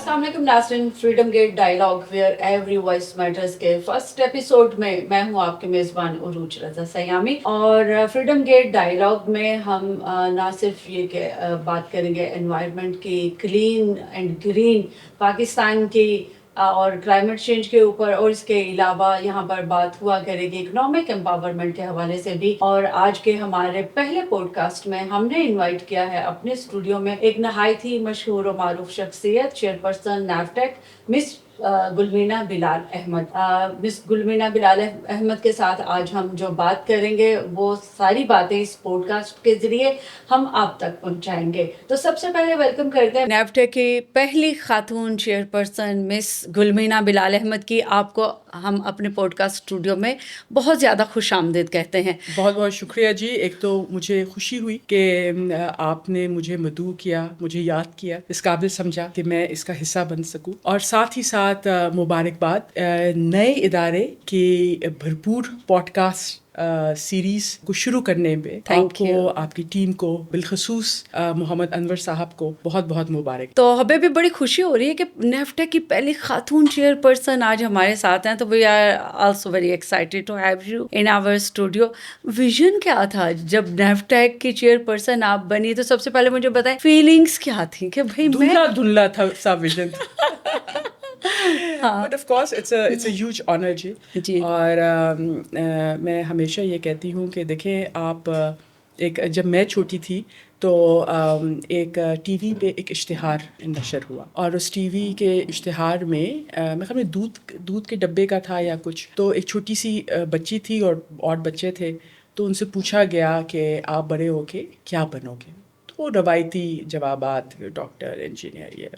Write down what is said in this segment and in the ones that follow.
अस्सलाम वालेकुम नाज़रीन, freedom gate dialogue where every voice matters के फर्स्ट एपिसोड में मैं हूं आपके मेज़बान उरूज रज़ा सयामी। और फ्रीडम गेट डायलॉग में हम ना सिर्फ बात करेंगे एनवायरनमेंट की, क्लीन एंड ग्रीन पाकिस्तान की और क्लाइमेट चेंज के ऊपर, और इसके अलावा यहाँ पर बात हुआ करेगी इकोनॉमिक एम्पावरमेंट के हवाले से भी। और आज के हमारे पहले पॉडकास्ट में हमने इनवाइट किया है अपने स्टूडियो में एक नहायत ही मशहूर और मारूफ शख्सियत, चेयरपर्सन नैफटेक, मिस गुलमीना बिलाल अहमद। मिस गुलमीना बिलाल अहमद के साथ आज हम जो बात करेंगे वो सारी बातें इस पॉडकास्ट के जरिए हम आप तक पहुंचाएंगे। तो सबसे पहले वेलकम करते हैं नैफटेक की पहली खातून चेयरपर्सन मिस गुलमीना बिलाल अहमद की। आपको हम अपने पॉडकास्ट स्टूडियो में बहुत ज़्यादा खुश आमदीद कहते हैं। बहुत बहुत शुक्रिया जी। एक तो मुझे खुशी हुई कि आपने मुझे मदऊ किया, मुझे याद किया, इस काबिल समझा कि मैं इसका हिस्सा बन सकूं, और साथ ही साथ मुबारकबाद नए इदारे की भरपूर पॉडकास्ट सीरीज़ को शुरू करने में आपको, आपकी टीम को, बिलखसूस मोहम्मद अनवर साहब को बहुत बहुत मुबारक। तो हमें भी बड़ी खुशी हो रही है कि नैफटेक की पहली खातून चेयरपर्सन आज हमारे साथ हैं, तो we are also very excited to have you in our studio. Vision क्या था जब नैफटेक की चेयरपर्सन आप बनी? तो सबसे पहले मुझे बताएं फीलिंग्स क्या थी कि भाई धुंधला था सा vision but of course it's a huge honour जी। और मैं हमेशा ये कहती हूँ कि देखें आप, जब मैं छोटी थी तो एक टीवी पे एक इश्तिहार नशर हुआ, और उस टीवी के इश्तिहार में मैं ख्याल में दूध के डब्बे का था या कुछ, तो एक छोटी सी बच्ची थी और बच्चे थे, तो उनसे पूछा गया कि आप बड़े होके क्या बनोगे? तो रवायती जवाबात, डॉक्टर, इंजीनियर, ये।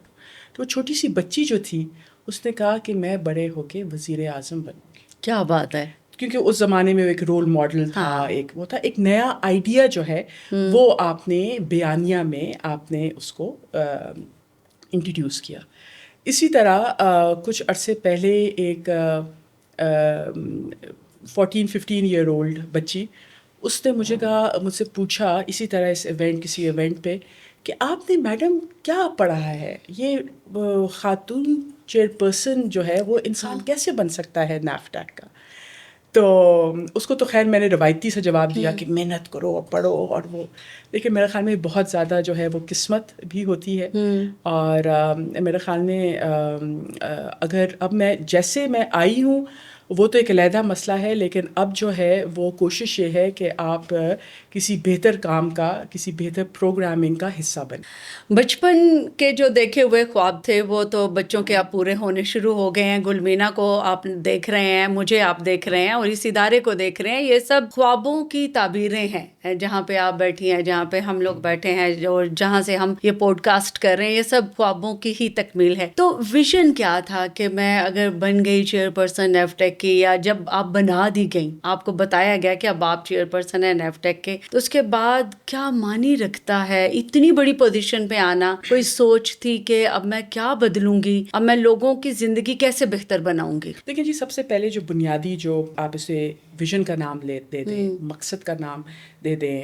तो छोटी सी बच्ची जो थी उसने कहा कि मैं बड़े होके वज़ीर आज़म बनूंगी। क्या बात है! क्योंकि उस ज़माने में एक रोल मॉडल था, एक वो था, एक नया आइडिया जो है वो आपने बयानिया में आपने उसको इंट्रोड्यूस किया। इसी तरह कुछ अरसे पहले एक 14-15 ईयर ओल्ड बच्ची, उसने मुझसे पूछा इसी तरह किसी इवेंट पे कि आपने मैडम क्या पढ़ा है, ये खातून चेयरपर्सन जो है वो इंसान कैसे बन सकता है नैफटेक का? तो उसको तो खैर मैंने रवायती से जवाब दिया कि मेहनत करो और पढ़ो, और वो, लेकिन मेरे ख़्याल में बहुत ज़्यादा जो है वो किस्मत भी होती है। और मेरे ख़्याल में अगर अब मैं आई हूँ वो तो एक अलहदा मसला है, लेकिन अब जो है वो कोशिश ये है कि आप किसी बेहतर काम का, किसी बेहतर प्रोग्रामिंग का हिस्सा बने। बचपन के जो देखे हुए ख्वाब थे वो तो बच्चों के अब पूरे होने शुरू हो गए हैं। गुलमीना को आप देख रहे हैं, मुझे आप देख रहे हैं, और इस इदारे को देख रहे हैं। ये सब ख्वाबों की ताबीरें हैं, जहाँ पे आप बैठी हैं, जहाँ पे हम लोग बैठे हैं, और जहाँ से हम ये पॉडकास्ट कर रहे हैं, ये सब ख्वाबों की ही तकमील है। तो विजन क्या था कि मैं अगर बन गई चेयरपर्सन नैफटेक की, या जब आप बना दी गई, आपको बताया गया कि अब आप चेयरपर्सन है नैफटेक के, तो उसके बाद क्या मानी रखता है इतनी बड़ी पोजीशन पे आना? कोई सोच थी कि अब मैं क्या बदलूंगी, अब मैं लोगों की जिंदगी कैसे बेहतर बनाऊंगी? देखिए जी, सबसे पहले जो बुनियादी, जो आप इसे विजन का नाम दे दें, मकसद का नाम दे दें,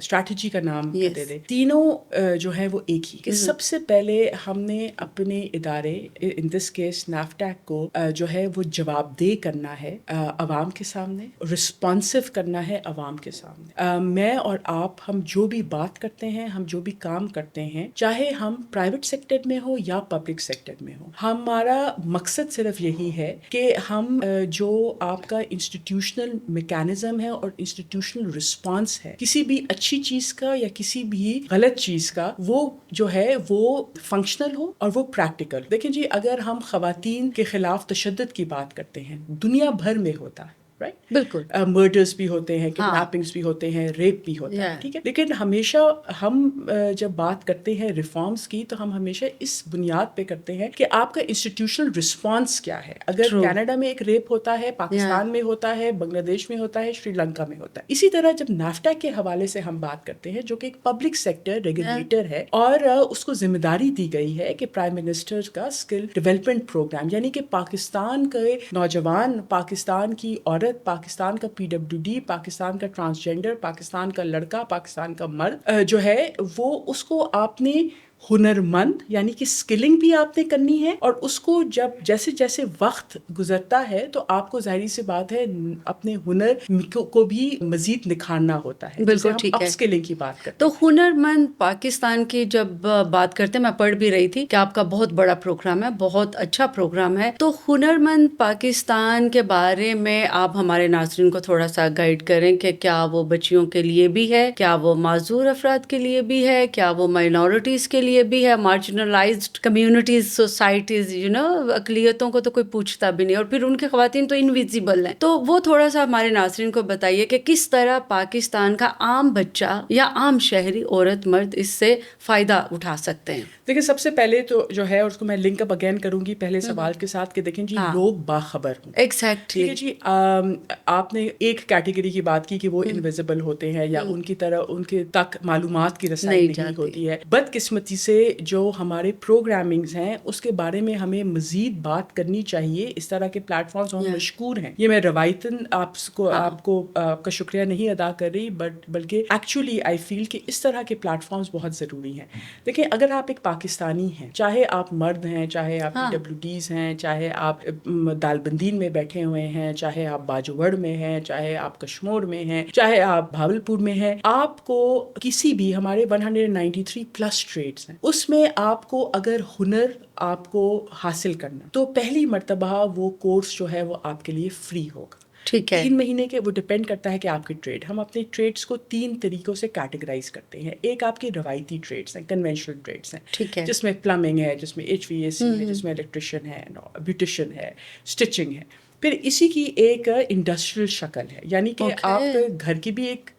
स्ट्रैटेजी का नाम दे दें, तीनों जो है वो एक ही कि सबसे पहले हमने अपने इदारे, इन दिस केस नैफटेक को जो है वो जवाबदेह करना है अवाम के सामने, रिस्पॉन्सिव करना है अवाम के सामने। मैं और आप, हम जो भी बात करते हैं, हम जो भी काम करते हैं, चाहे हम प्राइवेट सेक्टर में हो या पब्लिक सेक्टर में हो, हमारा मकसद सिर्फ यही है कि हम जो आपका इंस्टीट्यूशनल मैकेनिज्म है और इंस्टीट्यूशनल रिस्पांस है किसी भी अच्छी चीज़ का या किसी भी गलत चीज़ का, वो जो है वो फंक्शनल हो और वो प्रैक्टिकल। देखिए जी, अगर हम ख़वातीन के ख़िलाफ़ तशद्दुद की बात करते हैं, दुनिया भर में होता है, राइट? बिल्कुल। मर्डर्स भी होते हैं, किडनैपिंग्स भी होते हैं, रेप भी होता है, ठीक है। लेकिन हमेशा हम जब बात करते हैं रिफॉर्म्स की, तो हम हमेशा इस बुनियाद पे करते हैं कि आपका इंस्टीट्यूशनल रिस्पांस क्या है। अगर कनाडा में एक रेप होता है, पाकिस्तान में होता है, बांग्लादेश में होता है, श्रीलंका में होता है। इसी तरह जब नैफटेक के हवाले से हम बात करते हैं, जो कि एक पब्लिक सेक्टर रेगुलेटर है, और उसको जिम्मेदारी दी गई है कि प्राइम मिनिस्टर का स्किल डेवलपमेंट प्रोग्राम, यानी कि पाकिस्तान के नौजवान, पाकिस्तान की औरत, पाकिस्तान का PWD, पाकिस्तान का ट्रांसजेंडर, पाकिस्तान का लड़का, पाकिस्तान का मर्द जो है वो, उसको आपने हुनरमंद, यानी कि स्किलिंग भी आपने करनी है, और उसको जब जैसे जैसे वक्त गुजरता है तो आपको जाहिर सी बात है अपने हुनर को भी मजीद निखारना होता है, बिल्कुल जिसे ठीक हम है। अपस्किलिंग की बात करते तो हैं। हुनरमंद पाकिस्तान की जब बात करते हैं, मैं पढ़ भी रही थी कि आपका बहुत बड़ा प्रोग्राम है, बहुत अच्छा प्रोग्राम है, तो हुनरमंद पाकिस्तान के बारे में आप हमारे नाज़रीन को थोड़ा सा गाइड करें कि क्या वो बच्चियों के लिए भी है, क्या वो माजूर अफराद के लिए भी है, क्या वो माइनॉरिटीज़ के लिए भी है, मार्जिनलाइज्ड कम्युनिटीज़, सोसाइटीज़, अकलियतों को तो कोई पूछता भी नहीं, और फिर उनके ख़वातीन तो इनविजिबल हैं। तो वो थोड़ा सा हमारे नाज़रीन को बताइए कि किस तरह पाकिस्तान का आम बच्चा या आम शहरी औरत मर्द इससे फ़ायदा उठा सकते हैं। देखिए, सबसे पहले तो जो है, उसको मैं लिंक अप अगेन करूंगी पहले सवाल के साथ कि देखें जी, हाँ। लोग बाखबर हों। एग्जैक्टली। ठीक है जी, आपने एक कैटेगरी की बात की कि वो इनविजिबल होते हैं या उनकी तरह उनके तक मालूमात की रसाई नहीं होती है। बदकिस्मती से जो हमारे प्रोग्रामिंग्स हैं उसके बारे में हमें मजीद बात करनी चाहिए। इस तरह के प्लेटफॉर्म्स हम मशकूर हैं, ये मैं रवायतन आपको आपका शुक्रिया नहीं अदा कर रही, बल्कि एक्चुअली आई फील कि इस तरह के प्लेटफॉर्म्स बहुत ज़रूरी हैं। देखिए, अगर आप एक पाकिस्तानी हैं, चाहे आप मर्द हैं, चाहे आप PWDs हैं, चाहे आप दालबंदीन में बैठे हुए हैं, चाहे आप बाजूवड़ में हैं, चाहे आप कश्मीर में हैं, चाहे आप भावलपुर में हैं, आपको किसी भी हमारे 193 प्लस ट्रेड्स हैं, उसमें आपको अगर हुनर आपको हासिल करना, तो पहली मर्तबा वो कोर्स जो है वो आपके लिए फ्री होगा। ठीक है। 3 महीने के, वो डिपेंड करता है कि आपकी ट्रेड, हम अपने ट्रेड्स को 3 तरीकों से कैटेगराइज करते हैं। एक आपके रवायती ट्रेड्स हैं, कन्वेंशनल ट्रेड्स हैं, ठीक है। जिसमें प्लम्बिंग है, जिसमें HVAC है, जिसमें इलेक्ट्रिशियन है, ब्यूटिशियन है, स्टिचिंग है। फिर इसी की एक इंडस्ट्रियल शक्ल है, यानी कि आपके घर की भी एक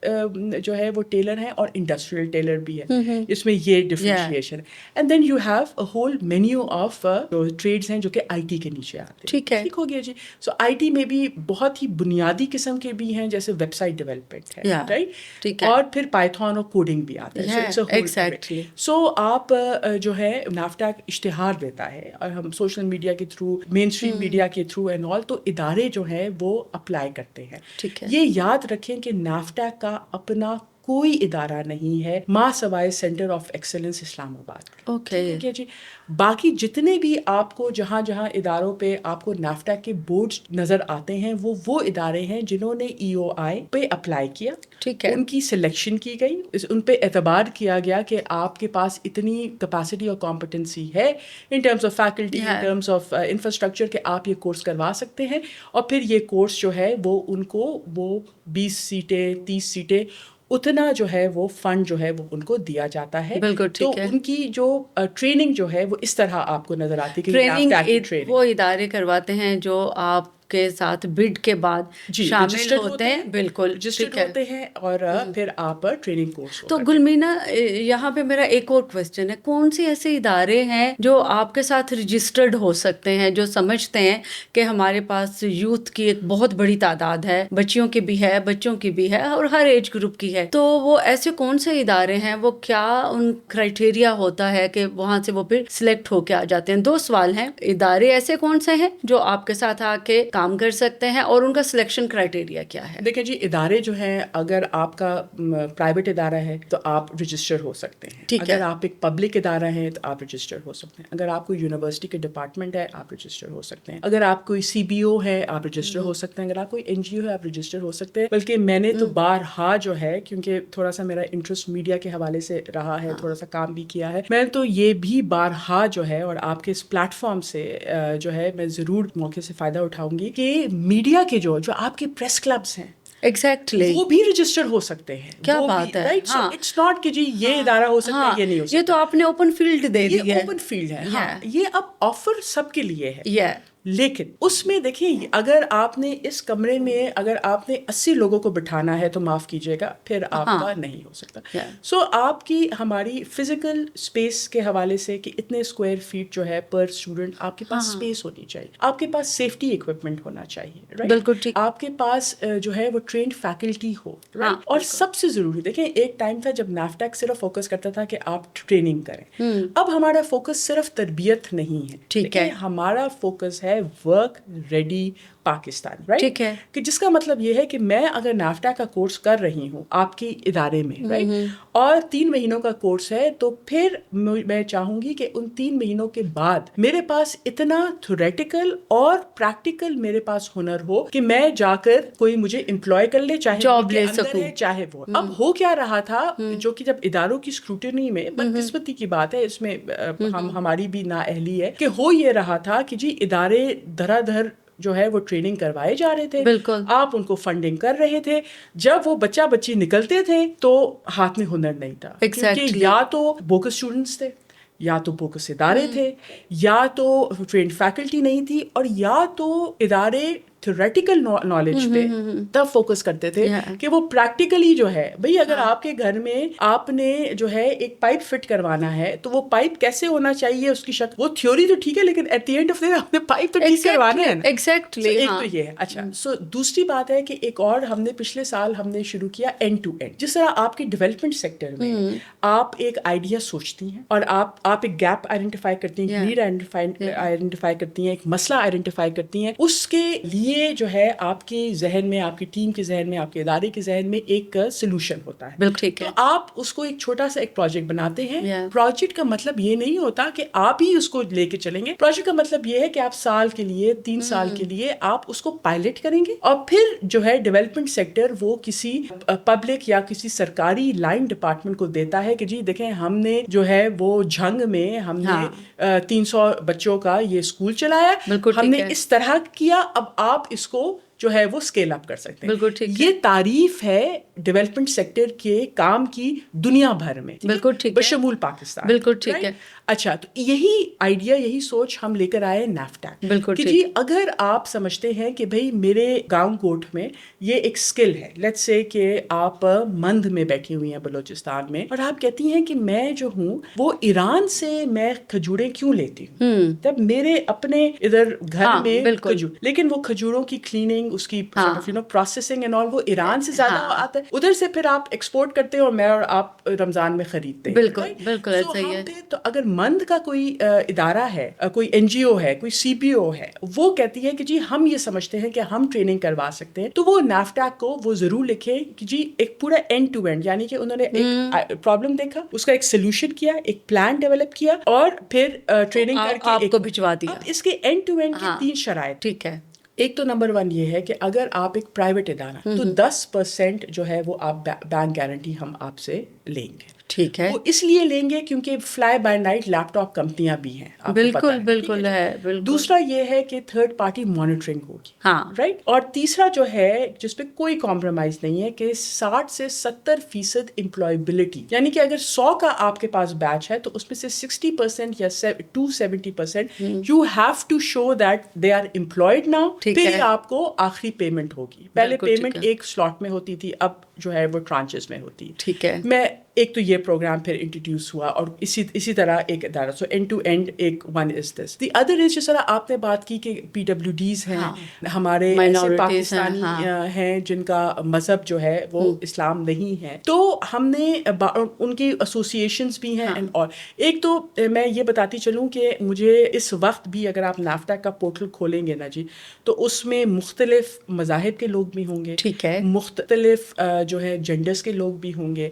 जो है वो टेलर है और इंडस्ट्रियल टेलर भी है, इसमें ये डिफरेंशिएशन है। And then you have a whole menu of जो ट्रेड्स हैं जो कि IT के नीचे आते हैं। ठीक है। ठीक हो गया जी। सो IT में भी बहुत ही बुनियादी किस्म के भी हैं, जैसे वेबसाइट डेवलपमेंट है, राइट, ठीक है। और फिर पाइथन और कोडिंग भी आता है। एग्जैक्टली। सो आप जो है नाफ्टैक इश्तिहार देता है, और हम सोशल मीडिया के थ्रू, मेन स्ट्रीम मीडिया के थ्रू एंड ऑल, तो इदारे जो हैं वो अप्लाई करते हैं। ठीक है। ये याद रखें कि नाफ्टैक का अपना कोई इदारा नहीं है माँ सवाए centre of excellence Islamabad. Okay. ठीक है जी। बाकी जितने भी आपको जहाँ जहाँ इदारों पे आपको नाफ्टैक के बोर्ड्स नज़र आते हैं, वो इदारे हैं जिन्होंने EOI पे अप्लाई किया। ठीक है। उनकी सिलेक्शन की गई, उन पे एतबार किया गया कि आपके पास इतनी कैपेसिटी और कॉम्पिटेंसी है in terms of faculty, in terms of infrastructure, कि आप ये कोर्स करवा सकते हैं। और फिर ये कोर्स जो है वो उनको वो 20 सीटें 30 सीटें उतना जो है वो फंड जो है वो उनको दिया जाता है। बिल्कुल तो ठीक है। उनकी जो ट्रेनिंग जो है वो इस तरह आपको नजर आती है कि ट्रेनिंग वो इदारे करवाते हैं जो आप के साथ बिड के बाद शामिल होते हैं। बिल्कुल रजिस्टर्ड होते हैं, और फिर आप ट्रेनिंग कोर्स। तो गुलमीना, यहाँ पे मेरा एक और क्वेश्चन है, कौन से ऐसे इदारे हैं जो आपके साथ रजिस्टर्ड हो सकते हैं, जो समझते हैं कि हमारे पास यूथ की एक बहुत बड़ी तादाद है, बच्चियों की भी है, बच्चों की भी है, और हर एज ग्रुप की है, तो वो ऐसे कौन से इदारे हैं, वो क्या उन क्राइटेरिया होता है कि वहाँ से वो फिर सिलेक्ट होके आ जाते हैं? 2 सवाल हैं, इदारे ऐसे कौन से हैं जो आपके साथ आके काम कर सकते हैं, और उनका सिलेक्शन क्राइटेरिया क्या है? देखिए जी, इदारे जो हैं, अगर आपका प्राइवेट इदारा है तो आप रजिस्टर हो सकते हैं। अगर आप एक पब्लिक इदारा है तो आप रजिस्टर हो सकते हैं। अगर आप कोई यूनिवर्सिटी के डिपार्टमेंट है, आप रजिस्टर हो सकते हैं। अगर आप कोई CBO है, आप रजिस्टर हो सकते हैं। अगर आप कोई NGO है, आप रजिस्टर हो सकते हैं। बल्कि मैंने तो बारहा जो है, क्योंकि थोड़ा सा मेरा इंटरेस्ट मीडिया के हवाले से रहा है, थोड़ा सा काम भी किया है, मैंने तो ये भी बारहा जो है, और आपके इस प्लेटफॉर्म से जो है मैं ज़रूर मौके से फ़ायदा उठाऊंगी कि मीडिया के जो आपके प्रेस क्लब्स हैं, एग्जैक्टली वो भी रजिस्टर हो सकते हैं। क्या बात है, राइट। सो इट्स नॉट कि जी ये इदारा हो सकता है, ये नहीं हो सकता। ये तो आपने ओपन फील्ड दे दी है। ये ओपन फील्ड है। हाँ, ये अब ऑफर सबके लिए है। लेकिन उसमें देखिए, अगर आपने इस कमरे में अगर आपने 80 लोगों को बिठाना है तो माफ़ कीजिएगा, फिर आपका नहीं हो सकता। सो आपकी हमारी फिजिकल स्पेस के हवाले से कि इतने स्क्वायर फीट जो है पर स्टूडेंट, आपके पास स्पेस होनी चाहिए, आपके पास सेफ्टी इक्विपमेंट होना चाहिए, राइट, बिल्कुल ठीक, आपके पास जो है वो ट्रेंड फैकल्टी हो, राइट। और सबसे ज़रूरी, देखें, एक टाइम था जब नाफ्टैक सिर्फ फोकस करता था कि आप ट्रेनिंग करें। अब हमारा फोकस सिर्फ तरबियत नहीं है, ठीक है, हमारा फोकस है वर्क रेडी पाकिस्तानी, राइट? ठीक है। कि जिसका मतलब ये है कि मैं अगर नाफ्टा का कोर्स कर रही हूँ आपके इदारे में, राइट, और 3 महीनों का कोर्स है, तो फिर मैं चाहूंगी कि उन 3 महीनों के बाद मेरे पास इतना थ्योरेटिकल और प्रैक्टिकल मेरे पास हुनर हो कि मैं जाकर कोई मुझे एम्प्लॉय कर ले, चाहे जॉब उनके ले अंदर सकूं। है चाहे वो। अब हो क्या रहा था, जो कि जब इदारों की स्क्रूटनी में, बदकिस्मती की बात है इसमें, हमारी भी नाअहली है, कि हो ये रहा था कि जी इदारे धराधर जो है वो ट्रेनिंग करवाए जा रहे थे, बिल्कुल। आप उनको फंडिंग कर रहे थे, जब वो बच्चा बच्ची निकलते थे तो हाथ में हुनर नहीं था। Exactly. क्योंकि या तो बोगस स्टूडेंट्स थे, या तो बोगस इदारे थे, या तो ट्रेंड फैकल्टी नहीं थी, और या तो इदारे थ्योरेटिकल नॉलेज पे तब फोकस करते थे कि वो प्रैक्टिकली जो है, भाई अगर आपके घर में आपने जो है एक पाइप फिट करवाना है, तो वो पाइप कैसे होना चाहिए उसकी शक्ल, वो थ्योरी तो ठीक है, लेकिन at the end of the day आपने पाइप तो ठीक करवाना है ना। एग्जैक्टली। एक तो ये है। अच्छा, सो दूसरी बात है कि एक और हमने पिछले साल हमने शुरू किया एंड टू एंड। जिस तरह आपके डेवलपमेंट सेक्टर में आप एक आइडिया सोचती हैं और आप एक गैप आइडेंटिफाई करती हैं, नीड आइडेंटिफाई करती हैं, एक मसला आइडेंटिफाई करती हैं, उसके लिए जो है आपके जहन में, आपकी टीम के जहन में, आपके इदारे के जहन में एक सोल्यूशन होता है। बिल्कुल ठीक है। तो आप उसको एक छोटा सा एक प्रोजेक्ट बनाते हैं। प्रोजेक्ट का मतलब ये नहीं होता कि आप ही उसको लेके चलेंगे। प्रोजेक्ट का मतलब ये है कि आप साल के लिए, 3 साल के लिए आप उसको पायलट करेंगे, और फिर जो है डेवलपमेंट सेक्टर वो किसी पब्लिक या किसी सरकारी लाइन डिपार्टमेंट को देता है कि जी देखें, हमने जो है वो झंग में हमने 300 बच्चों का ये स्कूल चलाया, हमने इस तरह किया, अब आप इसको जो है वो स्केल अप कर सकते हैं। बिल्कुल ठीक है। ये तारीफ है डेवलपमेंट सेक्टर के काम की दुनिया भर में, बिल्कुल ठीक है, बशमूल पाकिस्तान। बिल्कुल ठीक है। अच्छा, तो यही आइडिया, यही सोच हम लेकर आए नाफ्टैक। बिल्कुल कि जी अगर आप समझते हैं कि भाई मेरे गांव कोट में ये एक स्किल है, लेट्स से कि आप मंद में बैठी हुई हैं बलूचिस्तान में, और आप कहती हैं कि मैं जो हूँ वो ईरान से मैं खजूरें क्यों लेती हूँ, तब मेरे अपने इधर घर में खजूर, लेकिन वो खजूरों की क्लीनिंग, उसकी प्रोसेसिंग एंड ऑल वो ईरान से ज्यादा आता है, उधर से फिर आप एक्सपोर्ट करते हैं और मैं और आप रमजान में खरीदते हैं। बिल्कुल बिल्कुल ऐसा ही है। तो अगर मंद का कोई इदारा है, कोई एनजीओ है, कोई सीपीओ है, वो कहती है कि जी हम ये समझते हैं कि हम ट्रेनिंग करवा सकते हैं, तो वो नाफ्टैक को वो जरूर लिखे कि जी एक पूरा एंड टू एंड, यानी कि उन्होंने एक प्रॉब्लम देखा, उसका एक सोल्यूशन किया, एक प्लान डेवलप किया, और फिर ट्रेनिंग करके आपको भिजवा दिया। इसके एंड टू एंड के 3 शराइत। ठीक है। एक तो नंबर 1 ये है कि अगर आप एक प्राइवेट इदारा, तो 10% जो है वो आप बैंक गारंटी हम आपसे लेंगे। ठीक है। वो इसलिए लेंगे क्योंकि फ्लाई बाय नाइट लैपटॉप कंपनियां भी हैं, बिल्कुल बिल्कुल है, बिल्कुल। दूसरा ये है कि थर्ड पार्टी मॉनिटरिंग होगी, हाँ, राइट। और तीसरा जो है जिसपे कोई कॉम्प्रोमाइज नहीं है कि 60 से 70% एम्प्लॉयबिलिटी, यानी कि अगर 100 का आपके पास बैच है तो उसमें से 60% या 70% you have to show that they are employed now, फिर आपको आखिरी पेमेंट होगी। पहले पेमेंट एक स्लॉट में होती थी, अब जो है वो ट्रांचेस में होती है। ठीक है। मैं एक तो ये प्रोग्राम फिर इंट्रोड्यूस हुआ, और इसी तरह एक इदारा, सो एंड टू एंड एक one is this. The other is, जिस तरह आपने बात की कि PWDs हैं, हमारे ऐसे पाकिस्तानी हैं जिनका मजहब जो है वो इस्लाम नहीं है, तो हमने उनकी एसोसिएशंस भी हैं एंड ऑल। एक तो मैं ये बताती चलूँ कि मुझे इस वक्त भी अगर आप नाफ्टैक का पोर्टल खोलेंगे ना जी, तो उसमें मुख्तलिफ मज़ाहिब के लोग भी होंगे, ठीक है, मुख्तलिफ जो है जेंडर्स के लोग भी होंगे,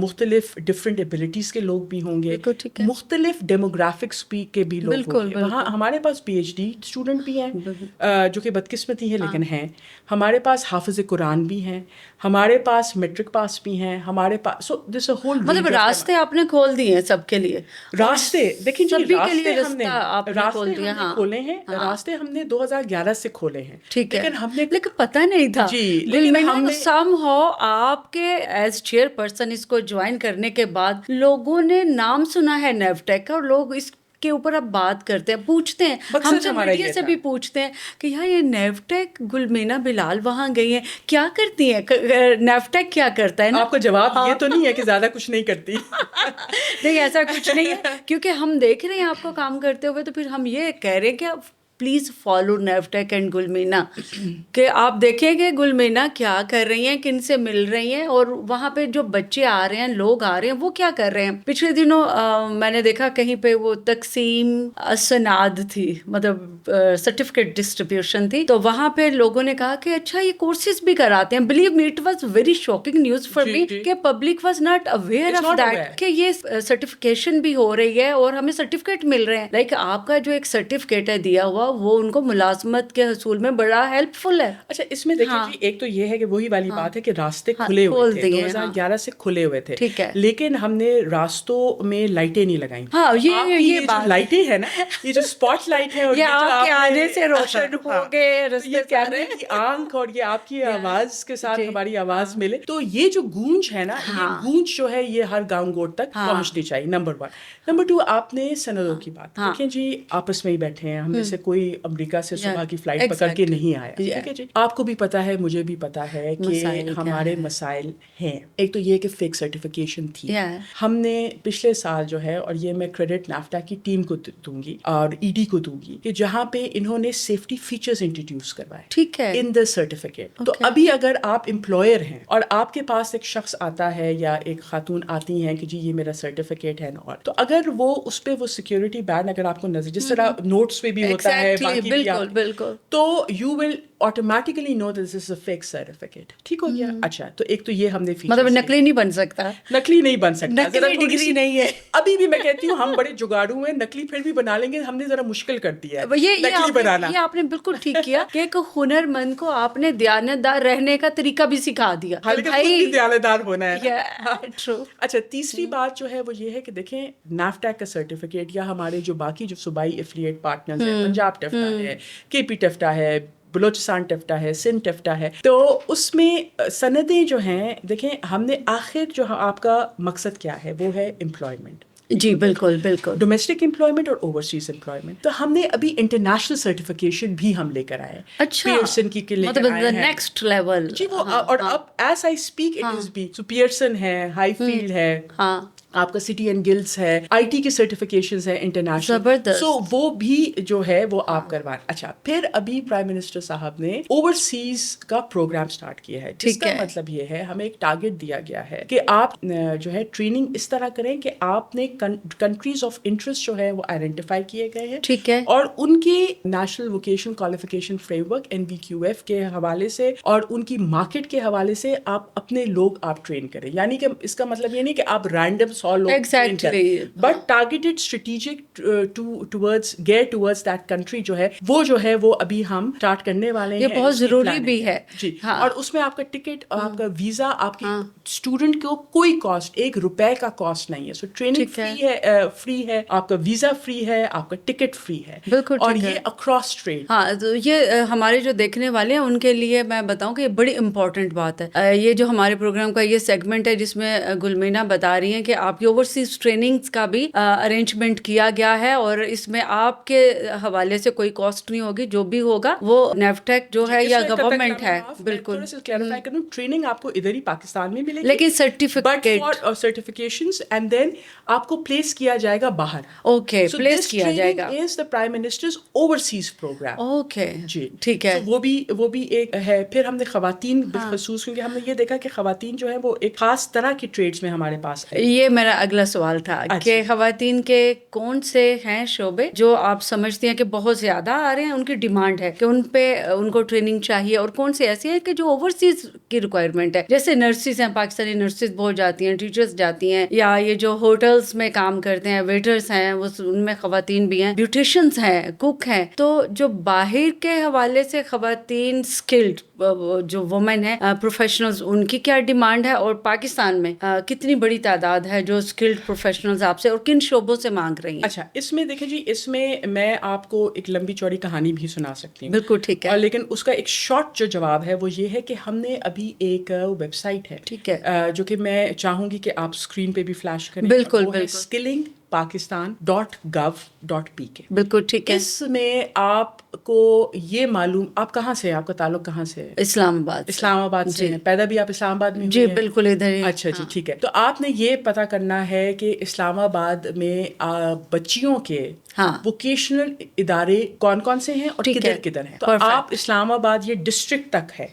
मुख्तलिफ डिफरेंट एबिलिटीज के लोग भी होंगे, मुख्तलिफ डेमोग्राफिक्स के भी लोग होंगे। वहाँ हमारे पास PhD स्टूडेंट भी हैं जो कि बदकिस्मती है लेकिन हैं, हमारे पास हाफिज कुरान भी हैं, हमारे पास मैट्रिक पास भी हैं, हमारे पास, सो दिस अ होल, मतलब रास्ते आपने खोल दिए हैं सबके लिए। रास्ते देखिए जी, रास्ते हमने खोले हैं, रास्ते हमने 2011 से खोले हैं, ठीक है, लेकिन हमने पता नहीं था जी, लेकिन हमने somehow आपके एज चेयरपर्सन इसको ज्वाइन करने के बाद लोगों ने नाम सुना है नेवटेक का, और लोग इस के ऊपर अब बात करते हैं, पूछते हैं, हमसे मीडिया से भी पूछते हैं कि यार ये नेवटेक, गुलमीना बिलाल वहाँ गई हैं, क्या करती हैं, नेवटेक क्या करता है ना? आपको जवाब ये तो नहीं है कि ज़्यादा कुछ नहीं करती। नहीं, ऐसा कुछ नहीं है, क्योंकि हम देख रहे हैं आपको काम करते हुए, तो फिर हम ये कह रहे हैं कि प्लीज फॉलो नेफ्टेक एंड गुलमीना, कि आप देखें कि गुलमीना क्या कर रही हैं, किन से मिल रही हैं, और वहाँ पे जो बच्चे आ रहे हैं, लोग आ रहे हैं, वो क्या कर रहे हैं. पिछले दिनों मैंने देखा कहीं पे वो तकसीम सनाद थी, मतलब सर्टिफिकेट डिस्ट्रीब्यूशन थी, तो वहाँ पे लोगों ने कहा कि अच्छा ये कोर्सेज भी कराते हैं. Believe me, it was very shocking news for me कि public was not aware of that कि ये सर्टिफिकेशन भी हो रही है और हमें सर्टिफिकेट मिल रहे हैं. लाइक आपका जो एक सर्टिफिकेट है दिया हुआ, वो उनको मुलाजमत के हसूल में बड़ा हेल्पफुल है. अच्छा, इसमें देखिए जी, एक तो ये है कि वही वाली बात है कि रास्ते खुले हुए थे, 2011 से खुले हुए थे, ठीक है, लेकिन हमने रास्तों में लाइटें नहीं लगाई. हाँ, ये बात लाइटें है ना, ये जो स्पॉट लाइट है, और ये आपके आने से रोशन हो गए रास्ते, कहने की आंख और ये आपकी आवाज के साथ हमारी आवाज मिले, तो ये जो गूंज है ना, ये गूंज जो है ये हर गांव गोट तक पहुंचनी चाहिए. नंबर 1. नंबर 2, आपने सनदों की बात, देखिए जी, आपस में ही बैठे हैं, हम में से कोई अमेरिका से सुबह की फ्लाइट पकड़ के नहीं आया. ठीक है जी, आपको भी पता है, मुझे भी पता है कि हमारे मसाइल हैं. एक तो ये कि फेक सर्टिफिकेशन थी. हमने पिछले साल जो है, और ये मैं क्रेडिट नाफ्टा की टीम को दूंगी और ईडी को दूंगी, कि जहाँ पे इन्होंने सेफ्टी फीचर्स इंट्रोड्यूस करवाए, ठीक है, इन द सर्टिफिकेट. तो अभी अगर आप एम्प्लॉयर हैं और आपके पास एक शख्स आता है या एक खातून आती हैं कि जी ये मेरा सर्टिफिकेट है, और तो अगर वो उस पे वो सिक्योरिटी बैंड अगर आपको नजर, जिस तरह नोट्स पे भी होता है, बिल्कुल, तो you will automatically know this is a fake certificate. ठीक हो गया. अच्छा, तो एक तो ये हमने मतलब नकली नहीं बन सकता, नकली नहीं बन सकता, नकली डिग्री नहीं है. अभी भी मैं कहती हूँ हम बड़े जुगाड़ू हैं, नकली फिर भी बना लेंगे, हमने जरा मुश्किल कर दिया है नकली बनाना. ये आपने बिल्कुल ठीक किया कि एक हुनरमंद को आपने दयानतदार रहने का तरीका भी सिखा दिया. भाई दयानतदार होना है. ट्रू. अच्छा, तीसरी बात जो है वो ये है कि देखें, नाफ्टेक का सर्टिफिकेट या हमारे जो बाकी जो सूबाई एफिलिएट पार्टनर्स हैं, पंजाब टेफ्टा है, केपी टेफ्टा है, बलोचिस्तान टेफ्टा है, सिंध टेफ्टा है, तो उसमें सनदें जो हैं, देखें हमने आखिर जो आपका मकसद क्या है, वो है एम्प्लॉयमेंट. जी बिल्कुल बिल्कुल, डोमेस्टिक एम्प्लॉयमेंट और ओवरसीज एम्प्लॉयमेंट. तो हमने अभी इंटरनेशनल सर्टिफिकेशन भी हम लेकर आए. अच्छा, पियर्सन की लेकर आए हैं, नेक्स्ट लेवल जी वो. और अब as I speak it is B, so Pearson है, हाईफील्ड है, आपका सिटी एंड गिल्ड्स है, आईटी के सर्टिफिकेशंस है इंटरनेशनल, सो वो भी जो है वो आप करवा. अच्छा, फिर अभी प्राइम मिनिस्टर साहब ने ओवरसीज का प्रोग्राम स्टार्ट किया है, जिसका मतलब ये है, हमें एक टारगेट दिया गया है कि आप जो है ट्रेनिंग इस तरह करें कि आपने कंट्रीज ऑफ इंटरेस्ट जो है वो आइडेंटिफाई किए गए हैं, ठीक है, और उनके national vocational qualification framework NVQF के हवाले से और उनकी मार्केट के हवाले से आप अपने लोग आप ट्रेन करें. यानी कि इसका मतलब ये नहीं कि आप random exactly, but targeted strategic towards that country जो है वो अभी हम स्टार्ट करने वाले हैं. ये बहुत जरूरी भी है जी. हाँ. और उसमें आपका टिकट, आपका वीजा, आपकी स्टूडेंट को कोई कॉस्ट, ₹1 का कॉस्ट नहीं है. सो ट्रेनिंग फ्री है, आपका वीजा फ्री है, आपका टिकट फ्री है, बिल्कुल, और ये अक्रॉस ट्रेड. हाँ, तो ये हमारे जो देखने वाले हैं उनके लिए मैं बताऊं कि ये बड़ी इंपॉर्टेंट बात है. ये जो हमारे प्रोग्राम का ये सेगमेंट है जिसमें गुलमीना बता रही है कि आपकी ओवरसीज ट्रेनिंग्स का भी अरेंजमेंट किया गया है, और इसमें आपके हवाले से कोई कॉस्ट नहीं होगी. जो भी होगा वो नेफ्टेक जो है या गवर्नमेंट है. बिल्कुल, थोड़ा सा क्लैरिफाई करूं, ट्रेनिंग आपको इधर ही पाकिस्तान में मिलेगी, लेकिन सर्टिफिकेशंस एंड देन आपको प्लेस किया जाएगा बाहर. ओके, प्लेस किया जाएगा. Is the prime minister's overseas programme. Okay जी, ठीक है. वो भी एक है. फिर हमने खवातीन बिलखसूस, क्योंकि हमने ये देखा कि खवातीन जो है वो एक खास तरह की ट्रेड्स में हमारे पास है. ये मेरा अगला सवाल था कि खवातीन के कौन से हैं शोबे जो आप समझती हैं कि बहुत ज्यादा आ रहे हैं, उनकी डिमांड है कि उन पे उनको ट्रेनिंग चाहिए, और कौन से ऐसे हैं कि जो ओवरसीज की रिक्वायरमेंट है. जैसे नर्सिस हैं, पाकिस्तानी नर्सिस बहुत जाती हैं, टीचर्स जाती हैं, या ये जो होटल्स में काम करते हैं, वेटर्स हैं, वो उनमें खवातीन भी हैं, ब्यूटिशियंस हैं, कुक हैं. तो जो बाहर के हवाले से खवातीन स्किल्ड जो वुमेन है, प्रोफेशनल्स, उनकी क्या डिमांड है, और पाकिस्तान में कितनी बड़ी तादाद है जो स्किल्ड प्रोफेशनल्स आपसे और किन शोबों से मांग रही हैं? अच्छा, इसमें देखिए जी, इसमें मैं आपको एक लंबी चौड़ी कहानी भी सुना सकती हूँ. बिल्कुल ठीक है. और लेकिन उसका एक शॉर्ट जो जवाब है वो ये है कि हमने अभी एक वेबसाइट है, ठीक है, जो कि मैं चाहूंगी कि आप स्क्रीन पे भी फ्लैश करें. बिल्कुल, स्किलिंग skillingpakistan.gov.pk. बिल्कुल ठीक है। इसमें आपको ये मालूम, आप कहाँ से हैं, आपका ताल्लुक कहाँ से है? इस्लामाबाद से। इस्लामाबाद से हैं। पैदा भी आप इस्लामाबाद में जी हुई हैं? बिल्कुल इधर ही। अच्छा जी, ठीक है। तो आपने ये पता करना है कि इस्लामाबाद में बच्चियों के वोकेशनल इदारे कौन कौन से हैं और किधर किधर हैं। तो आप इस्लामाबाद ये डिस्ट्रिक्ट तक है,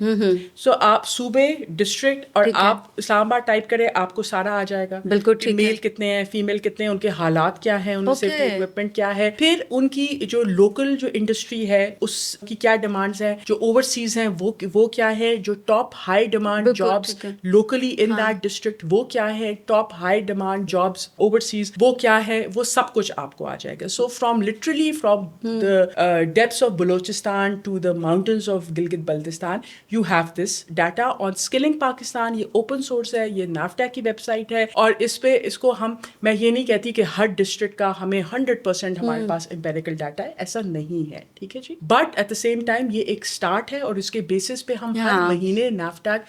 सो आप सूबे, डिस्ट्रिक्ट और आप इस्लामाबाद टाइप करें, आपको सारा आ जाएगा। बिल्कुल ठीक है। मेल कितने हैं, फीमेल कितने हैं, उनके हालात क्या हैं, उनसे इक्विपमेंट क्या है, फिर उनकी जो लोकल जो इंडस्ट्री है उसकी क्या डिमांड्स हैं, जो ओवरसीज हैं वो क्या है, जो top high demand jobs locally in that district वो क्या है, top high demand jobs overseas वो क्या है, वो सब कुछ आपको आ जाएगा। सो from literally from the depths of Balochistan to the mountains of Gilgit-Baltistan, you have this data on Skilling Pakistan. ये open source है, ये NAFTA की वेबसाइट है और इसको मैं ये नहीं कहती कि हर डिस्ट्रिक्ट का हमें 100% हमारे पास एम्पेरिकल डाटा है, ऐसा नहीं है, ठीक है जी। But at the same time ये एक स्टार्ट है और इसके बेसिस पे हम हर महीने NAFTA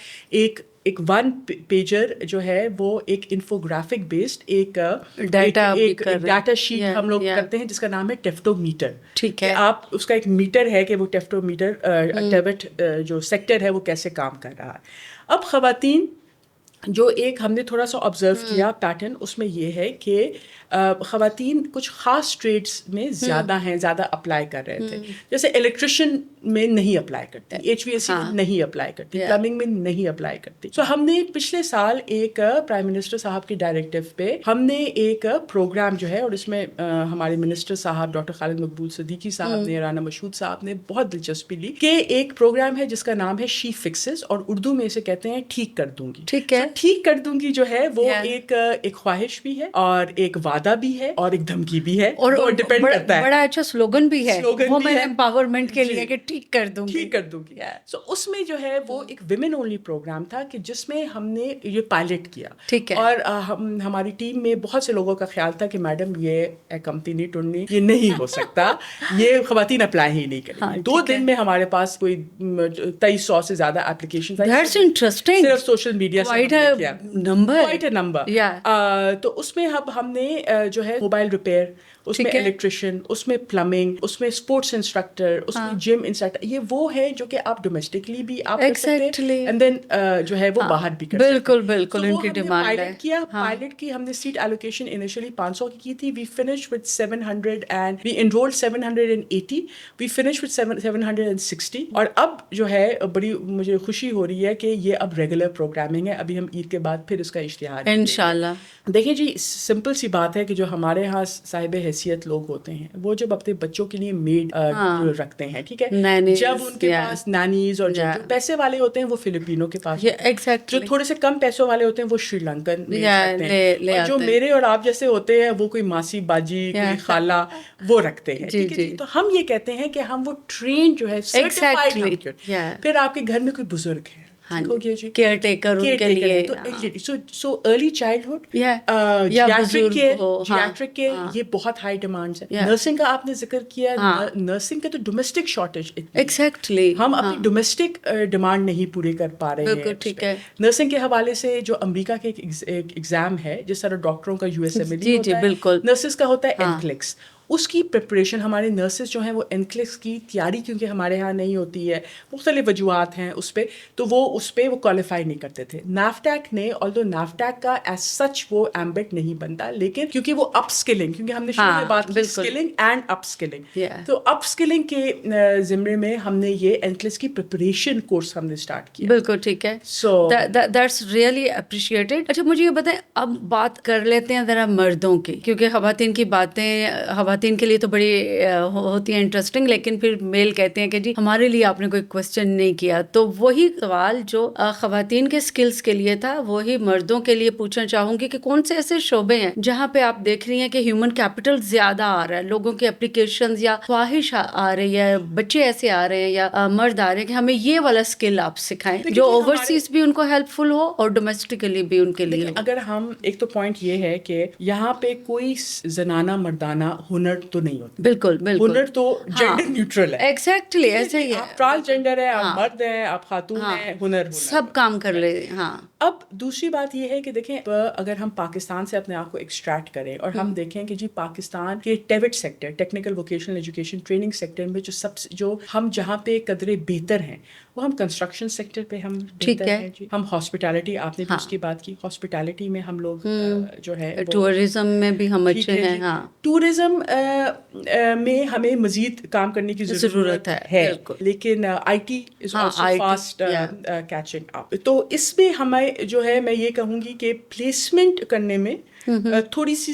एक वन पेजर जो है वो एक इन्फोग्राफिक बेस्ड एक डाटा शीट हम लोग करते हैं जिसका नाम है टेफ्टोमीटर। ठीक है। आप उसका एक मीटर है कि वो टेफ्टोमीटर टेबट जो सेक्टर है वो कैसे काम कर रहा है। अब खवातीन जो एक हमने थोड़ा सा ऑब्जर्व किया पैटर्न उसमें ये है कि खवातीन कुछ खास ट्रेड्स में ज़्यादा अप्लाई कर रहे थे। जैसे इलेक्ट्रिशियन में नहीं अप्लाई करते, HVAC में नहीं अप्लाई करती, प्लम्बिंग में नहीं अप्लाई करती। सो हमने पिछले साल एक प्राइम मिनिस्टर साहब की डायरेक्टिव पे हमने एक प्रोग्राम जो है और इसमें हमारे मिनिस्टर साहब डॉक्टर खालिद मकबूल सिद्दीकी साहब ने, राना मशहूद साहब ने बहुत दिलचस्पी ली कि एक प्रोग्राम है जिसका नाम है शी फिक्सेस और उर्दू में इसे कहते हैं ठीक कर दूंगी। ठीक है। ठीक कर दूंगी जो है वो एक ख्वाहिश भी है और एक वादा भी है और एक धमकी भी है और डिपेंड करता है। बड़ा अच्छा स्लोगन भी है वुमेन एम्पावरमेंट के लिए कि ठीक कर दूंगी। सो उसमें जो है वो एक विमेन ओनली प्रोग्राम था कि जिसमें हमने ये पायलट किया। ठीक है। और हमारी टीम में बहुत से लोगों का ख्याल था कि मैडम ये कंपनी टुन्नी ये नहीं हो सकता, ये खवातीन अप्लाई ही नहीं करेंगी। 2 दिन में हमारे पास कोई 2300 से ज्यादा एप्लीकेशन सिर्फ सोशल मीडिया से नंबर। तो उसमें अब हमने जो है मोबाइल रिपेयर, उसमें इलेक्ट्रिशियन, उसमें प्लम्बिंग, उसमें स्पोर्ट्स इंस्ट्रक्टर, उसमें जिम इंस्ट्रक्टर, ये वो है जो कि आप डोमेस्टिकली भी आप कर सकते हैं एंड देन जो है वो बाहर भी कर सकते हैं। बिल्कुल इनकी डिमांड है। पायलट की हमने सीट एलोकेशन इनिशियली 500 की थी। We finish with 700 and we enrolled 780, we finish with 760 और अब जो है बड़ी मुझे खुशी हो रही है कि ये अब रेगुलर प्रोग्रामिंग है। अभी हम ईद के बाद फिर इसका इश्तिहार इंशाल्लाह। देखिए जी, सिंपल सी बात है कि जो हमारे यहाँ साहिब हैसियत लोग होते हैं वो जब अपने बच्चों के लिए मेड रखते हैं, ठीक है, जब उनके पास नानीज और जो पैसे वाले होते हैं वो फिलिपिनो के पास, जो थोड़े से कम पैसों वाले होते हैं वो श्रीलंकन में रखते हैं, और जो मेरे और आप जैसे होते हैं वो कोई मासी बाजी कोई खाला वो रखते हैं, ठीक है। तो हम ये कहते हैं कि हम वो ट्रेन जो है सर्टिफाइड, फिर आपके घर में कोई बुजुर्ग है केयर टेकर उनके लिए, सो अर्ली चाइल्डहुड जियाट्रिक केयर ये बहुत हाई डिमांड्स है। नर्सिंग का आपने जिक्र किया, नर्सिंग का तो डोमेस्टिक शॉर्टेज एग्जैक्टली हम अपनी डोमेस्टिक डिमांड नहीं पूरी कर पा रहे हैं। ठीक है। नर्सिंग के हवाले से जो अमेरिका के एक एग्जाम है जिस तरह डॉक्टरों का USMLE होता है, बिल्कुल नर्सिस का होता है NCLEX, उसकी प्रिपरेशन हमारे नर्सेज जो हैं वो NCLEX की तैयारी क्योंकि हमारे यहाँ नहीं होती है, मुख्तलिफ वजूहत हैं उस पर, तो वो उस पर वो क्वालिफाई नहीं करते थे। NAFTAC ने, ऑल्दो NAFTAC का एज सच वो एम्बिट नहीं बनता, लेकिन क्योंकि वो अप स्किलिंग, क्योंकि हमने शुरू में बात की स्किलिंग एंड अप स्किलिंग, तो अप स्किलिंग के जिम्मे में हमने ये NCLEX की प्रिपरेशन कोर्स हमने स्टार्ट किया। बिल्कुल ठीक है। So that's really appreciated. अच्छा मुझे ये बताएं, अब बात कर लेते हैं ज़रा मर्दों की, क्योंकि खवातीन की बातें खवातीन के लिए तो बड़ी होती है इंटरेस्टिंग, लेकिन फिर मेल कहते हैं कि जी हमारे लिए आपने कोई क्वेश्चन नहीं किया। तो वही सवाल जो खवातीन के स्किल्स के लिए था वही मर्दों के लिए पूछना चाहूँगी कि कौन से ऐसे शोबे हैं जहाँ पे आप देख रही हैं कि ह्यूमन कैपिटल ज़्यादा आ रहा है, लोगों की एप्लीकेशन या ख्वाहिश आ रही है, बच्चे ऐसे आ रहे हैं या मर्द आ रहे हैं कि हमें ये वाला स्किल आप सिखाएं जो ओवरसीज भी उनको हेल्पफुल हो और डोमेस्टिकली भी उनके लिए। अगर हम एक तो पॉइंट ये है कि यहाँ पे कोई जनाना मर्दाना हुनर हुनर तो नहीं होता। बिल्कुल बिल्कुल, हुनर तो जेंडर न्यूट्रल है। एग्जैक्टली ऐसे ही है। आप ट्रांसजेंडर है, आप हाँ। मर्द हैं, आप खातून हैं, हुनर सब काम कर ले। हाँ अब दूसरी बात ये है कि देखें, अगर हम पाकिस्तान से अपने आप को एक्सट्रैक्ट करें और हम देखें कि जी पाकिस्तान के TEVT sector, technical vocational education training sector में जो हम जहाँ पे कदरे बेहतर हैं वो हम कंस्ट्रक्शन सेक्टर पे हम बेहतर हैं जी। हम हॉस्पिटैलिटी, आपने भी उसकी बात की, हॉस्पिटैलिटी में हम लोग जो है टूरिज्म में भी हम अच्छे हैं। हाँ टूरिज्म में हमें मजीद काम करने की जरूरत है, लेकिन IT is also fast catching up. तो इसमें हमें जो है, मैं ये कहूँगी कि प्लेसमेंट करने में थोड़ी सी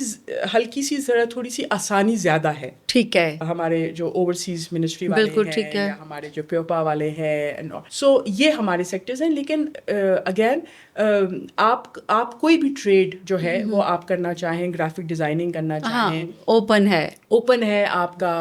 हल्की सी जरा थोड़ी सी आसानी ज्यादा है। ठीक है, हमारे जो ओवरसीज मिनिस्ट्री वाले हैं या हमारे जो प्योपा वाले हैं, सो ये हमारे सेक्टर्स हैं। लेकिन अगेन आप कोई भी ट्रेड जो है वो आप करना चाहें, ग्राफिक डिजाइनिंग करना चाहें, ओपन है आपका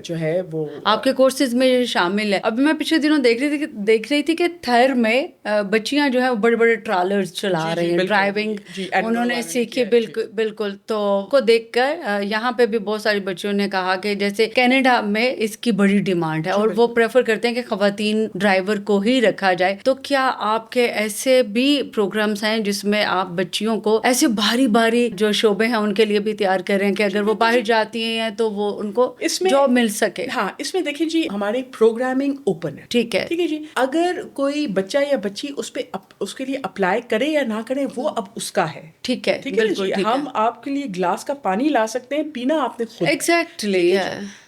जो है वो आपके कोर्सेज में शामिल है। अभी मैं पिछले दिनों देख रही थी कि थर में बच्चियां जो है बड़े बड़े ट्रॉलर्स चला रही हैं, ड्राइविंग उन्होंने सीखी। बिल्कुल तो को देखकर यहाँ पे भी बहुत सारी बच्चियों ने कहा कि जैसे कनाडा में इसकी बड़ी डिमांड है और वो प्रेफर करते हैं कि खवातीन ड्राइवर को ही रखा जाए। तो क्या आपके ऐसे भी प्रोग्राम्स हैं जिसमें आप बच्चियों को ऐसे भारी जो शोबे हैं उनके लिए भी तैयार कर रहे हैं कि अगर वो बाहर जाती हैं तो वो उनको जॉब मिल सके? हाँ, इसमें देखिए जी हमारी प्रोग्रामिंग ओपन है। ठीक है जी। अगर कोई बच्चा या बच्ची उसके लिए अप्लाई करे या ना करे वो अब उसका है। ठीक है जी। हम आपके लिए ग्लास का पानी ला सकते हैं, पीना आपने खुद। एग्जैक्टली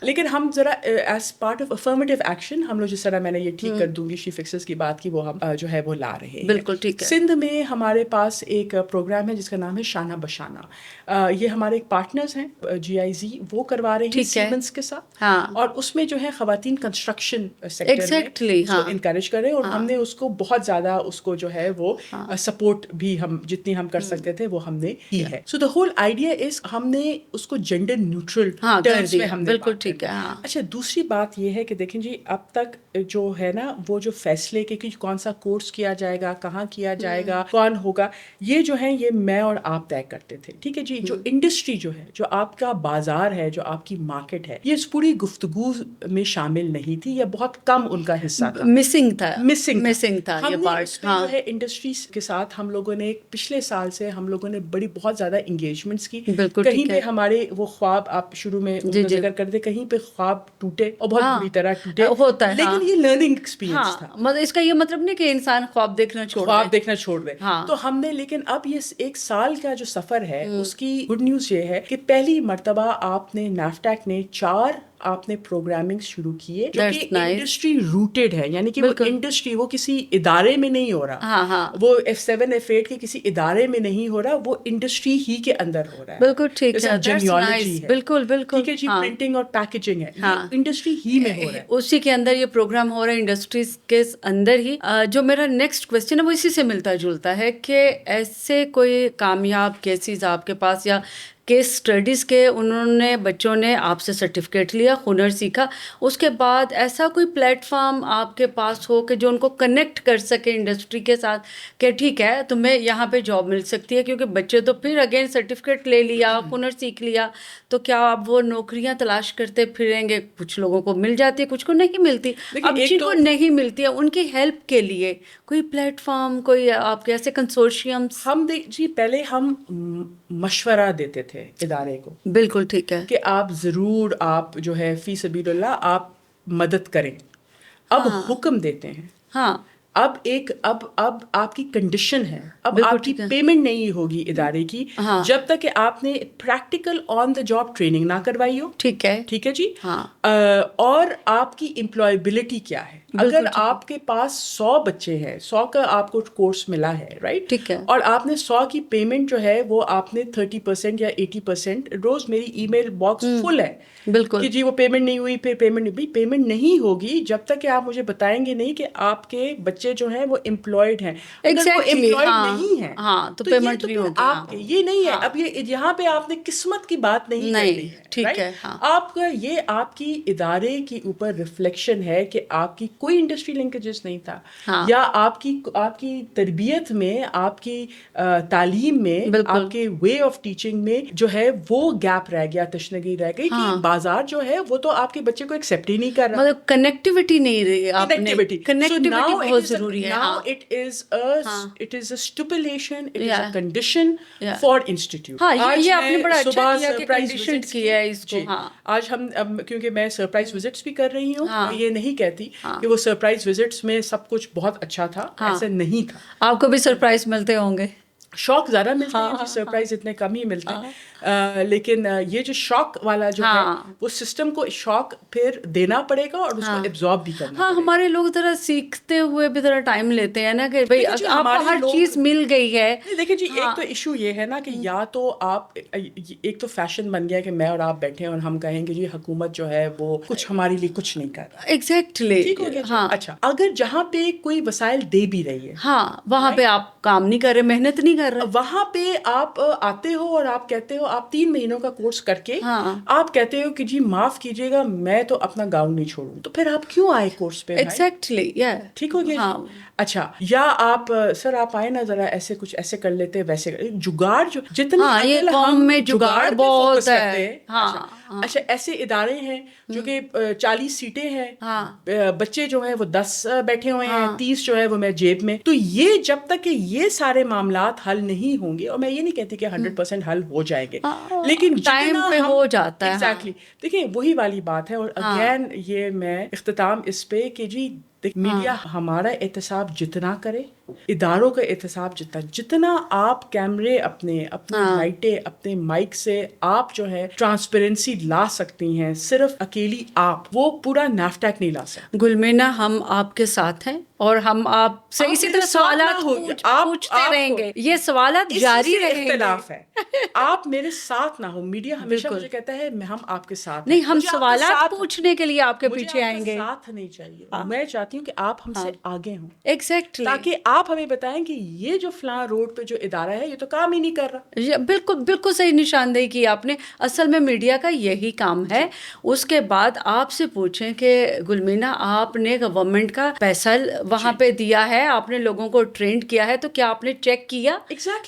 लेकिन हम जरा as part of affirmative action, हम लोग जिस तरह मैंने ये ठीक कर दूंगी शी फिक्सेस की बात की, वो हम जो है वो ला रहे हैं। बिल्कुल ठीक है। सिंध में हमारे पास एक प्रोग्राम है जिसका नाम है शाना बशाना। ये हमारे एक पार्टनर्स हैं GIZ, वो करवा रहे हैं सीमेंस के साथ। हाँ। और उसमें जो है खवातीन कंस्ट्रक्शन सेक्टर में उसको इनकरेज कर रहे हैं और हमने उसको बहुत ज्यादा उसको जो है वो सपोर्ट भी हम जितनी हम कर सकते थे वो हमने की है। So the whole idea is हमने उसको जेंडर न्यूट्रल टर्म्स में हमने बिल्कुल ठीक है। अच्छा, दूसरी बात ये है कि देखें जी अब तक जो है ना वो जो फैसले के कि कौन सा कोर्स किया जाएगा, कहाँ किया जाएगा, कौन होगा, ये जो है ये मैं और आप तय करते थे। ठीक है जी। जो इंडस्ट्री जो है, जो आपका बाजार है, जो आपकी मार्केट है, ये इस पूरी गुफ्तगू में शामिल नहीं थी, या बहुत कम उनका हिस्सा था, मिसिंग था ये पार्ट। हाँ। जो है इंडस्ट्री के साथ हम लोगों ने पिछले साल से हम लोगों ने बड़ी बहुत ज्यादा एंगेजमेंट्स की। कहीं पे हमारे वो ख्वाब, आप शुरू में जिक्र करते, कहीं पे ख्वाब टूटे और बहुत बुरी तरह टूटे, होता है। लेकिन ये लर्निंग एक्सपीरियंस था। मतलब इसका ये मतलब नहीं कि इंसान ख्वाब देखना छोड़ दे। तो हमने, लेकिन अब ये एक साल का जो सफर है उसकी गुड न्यूज ये है कि पहली मर्तबा आपने NAFTAC ने 4 आपने प्रोग्रामिंग शुरू किए जो कि इंडस्ट्री रूटेड है, यानी कि वो इंडस्ट्री, वो किसी इदारे में नहीं हो रहा, वो F7 F8 के किसी इदारे में नहीं हो रहा, वो इंडस्ट्री ही के अंदर हो रहा है। बिल्कुल ठीक है, जेनियोलॉजी है। बिल्कुल ठीक है जी। प्रिंटिंग और पैकेजिंग है, इंडस्ट्री ही में हो रहा है, उसी के अंदर ये प्रोग्राम हो रहा है, इंडस्ट्रीज के अंदर ही। जो मेरा नेक्स्ट क्वेश्चन है वो इसी से मिलता जुलता है कि ऐसे कोई कामयाब केसेस आपके पास या केस स्टडीज़ के उन्होंने बच्चों ने आपसे सर्टिफिकेट लिया, हुनर सीखा, उसके बाद ऐसा कोई प्लेटफॉर्म आपके पास हो कि जो उनको कनेक्ट कर सके इंडस्ट्री के साथ कि ठीक है तुम्हें यहाँ पे जॉब मिल सकती है? क्योंकि बच्चे तो फिर अगेन सर्टिफिकेट ले लिया, हुनर सीख लिया, तो क्या अब वो नौकरियाँ तलाश करते फिरेंगे? कुछ लोगों को मिल जाती है, कुछ को नहीं मिलती। अब जिनको नहीं मिलती है उनकी हेल्प के लिए कोई प्लेटफॉर्म, कोई आपके ऐसे कंसोर्शियम्स? हम जी पहले हम मशवरा देते थे इदारे को। बिल्कुल ठीक है कि आप जरूर, आप जो है फी सबीलुल्लाह आप मदद करें। अब हुक्म देते हैं। हाँ। अब आपकी कंडीशन है, अब आपकी पेमेंट नहीं होगी इदारे की जब तक कि आपने practical on the job training ना करवाई हो। ठीक है जी। और आपकी एम्प्लॉयबिलिटी क्या है? अगर आपके पास 100 बच्चे हैं, 100 का आपको कोर्स मिला है, राइट? ठीक है। और आपने 100 की पेमेंट जो है वो आपने 30% या 80%, रोज मेरी ईमेल बॉक्स फुल है बिल्कुल कि जी वो पेमेंट नहीं हुई, फिर पेमेंट नहीं होगी जब तक कि आप मुझे बताएंगे नहीं कि आपके बच्चे بچے جو ہیں وہ امپلائڈ ہیں. اگر وہ امپلائڈ نہیں ہیں تو پیمنٹ بھی ہوگی. آپ یہ نہیں ہے. اب یہ یہاں پہ آپ نے قسمت کی بات نہیں کرنی ہے. ٹھیک ہے. آپ کا یہ آپ کی ادارے کے اوپر ریفلیکشن ہے کہ آپ کی کوئی انڈسٹری لنکیجز نہیں تھا, یا آپ کی تربیت میں, آپ کی تعلیم میں, آپ کے وے آف ٹیچنگ میں جو ہے وہ گیپ رہ گیا, تشنگی رہ گئی کہ بازار جو ہے وہ تو آپ کے بچے کو ایکسیپٹ ہی نہیں کر رہا. مطلب کنیکٹیوٹی نہیں رہی. کنیکٹیوٹی بہت ضروری ہے. Now it is a stipulation, it is a condition for institute. یہ آپ نے بڑا اچھا کیا کہ کنڈیشن کیا ہے اس کو. آج ہم کیونکہ میں سرپرائز وزٹس بھی کر رہی ہوں, میں یہ نہیں کہتی کہ وہ سرپرائز وزٹس میں سب کچھ بہت اچھا تھا, ایسا نہیں تھا. آپ کو بھی سرپرائز ملتے ہوں گے. شوق زیادہ ملتے ہیں جی, سرپرائز اتنے کم ہی ملتے ہیں. لیکن یہ جو شوق والا جو ہے وہ سسٹم کو شوق پھر دینا پڑے گا اور اس کو ایبزارب بھی کرنا پڑے گا. ہمارے لوگ ذرا سیکھتے ہوئے بھی ذرا ٹائم لیتے ہیں نا کہ بھائی آپ کو ہر چیز مل گئی ہے. دیکھیں جی, ایک تو ایشو یہ ہے نا کہ یا تو آپ, ایک تو فیشن بن گیا کہ میں اور آپ بیٹھے اور ہم کہیں گے جی حکومت جو ہے وہ کچھ ہمارے لیے کچھ نہیں کر رہا. ایگزیکٹلی. ٹھیک ہو گیا. اچھا, اگر جہاں پہ کوئی وسائل دے بھی رہی ہے وہاں پہ آپ کام نہیں کر رہے, محنت نہیں کر رہے. وہاں پہ آپ آتے ہو اور آپ کہتے ہو, آپ 3 مہینوں کا کورس کر کے آپ کہتے ہو کہ جی معاف کیجیے گا میں تو اپنا گاؤں نہیں چھوڑوں, تو پھر آپ کیوں آئے کورس پہ؟ ایگزیکٹلی. ٹھیک ہو گیا. اچھا, یا آپ سر آپ آئے نا ذرا ایسے کچھ ایسے کر لیتے, ویسے جگاڑ جو جتنا یہ قوم میں جگاڑ بہت ہے. اچھا, ایسے ادارے ہیں جو کہ 40 سیٹیں ہیں, بچے جو ہیں وہ 10 بیٹھے ہوئے ہیں, 30 جو ہے وہ میں جیب میں. تو یہ جب تک کہ یہ سارے معاملات حل نہیں ہوں گے, اور میں یہ نہیں کہتی کہ 100% حل ہو جائیں گے, لیکن ٹائم پہ ہو جاتا ہے. ایگزیکٹلی. دیکھیں وہی والی بات ہے. اور اگین یہ میں اختتام اس پہ کہ جی میڈیا ہمارا احتساب جتنا کرے, اداروں کا احتساب جتنا آپ کیمرے اپنی لائٹیں اپنے مائک سے آپ جو ہے ٹرانسپیرنسی لا سکتی ہیں, صرف اکیلی آپ, وہ پورا نیفٹیک نہیں لا سکتے. گلمینا ہم آپ کے ساتھ ہیں اور ہم آپ سے اسی طرح سوالات پوچھتے رہیں گے. یہ سوالات جاری رہیں گے. اختلاف ہے, آپ میرے ساتھ نہ ہو. میڈیا ہمیشہ مجھے کہتا ہے ہم آپ کے ساتھ نہیں, ہم سوالات پوچھنے کے لیے آپ کے پیچھے آئیں گے. ساتھ نہیں چاہیے, میں چاہتی ہوں کہ آپ ہم سے آگے ہوں. ایگزیکٹلی. تاکہ آپ ہمیں بتائیں کہ یہ جو فلاں روڈ پہ جو ادارہ ہے یہ تو کام ہی نہیں کر رہا. بالکل صحیح نشاندہی کی آپ نے. اصل میں میڈیا کا یہی کام ہے. اس کے بعد آپ سے پوچھیں کہ گلمینا آپ نے گورنمنٹ کا پیسہ وہاں پہ دیا ہے, آپ نے لوگوں کو ٹرینڈ کیا ہے, تو کیا آپ نے چیک کیا؟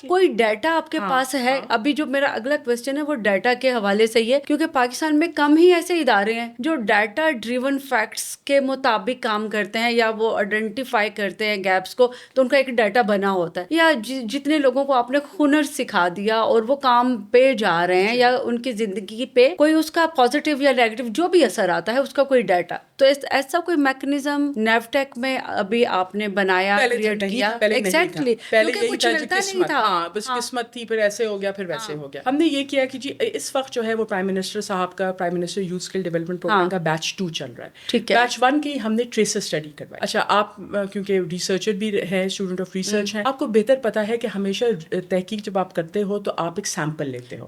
کوئی ڈیٹا آپ کے پاس ہے؟ ابھی جو میرا اگلا کوسچن ہے وہ ڈیٹا کے حوالے سے ہی ہے, کیونکہ پاکستان میں کم ہی ایسے ادارے ہیں جو ڈیٹا ڈریون فیکٹس کے مطابق کام کرتے ہیں, یا وہ آئیڈینٹیفائی کرتے ہیں گیپس کو, تو ان کا ایک ڈیٹا بنا ہوتا ہے. یا جتنے لوگوں کو آپ نے ہنر سکھا دیا اور وہ کام پہ جا رہے ہیں, یا ان کی زندگی پہ کوئی اس کا پازیٹیو یا نیگیٹو جو بھی اثر آتا ہے, اس کا کوئی ڈیٹا. تو ایسا کوئی میکنزم نیفٹیک میں ابھی آپ نے بنایا, کریٹ کیا؟ ایگزیکٹلی. کیونکہ کچھ ملتا نہیں تھا, بس قسمت تھی, پھر ایسے ہو گیا, پھر ویسے ہو گیا. ہم نے یہ کیا کہ جی اس وقت جو ہے وہ پرائم منسٹر صاحب کا prime minister youth skill development programme کا بیچ 2 چل رہا ہے. ٹھیک ہے. بیچ 1 کی ہم نے ٹریسر اسٹڈی کروائی. اچھا, آپ کیونکہ ریسرچر بھی ہے, اسٹوڈنٹ آف ریسرچ ہیں, آپ کو بہتر پتا ہے کہ ہمیشہ تحقیق جب آپ کرتے ہو تو آپ ایک سیمپل لیتے ہو.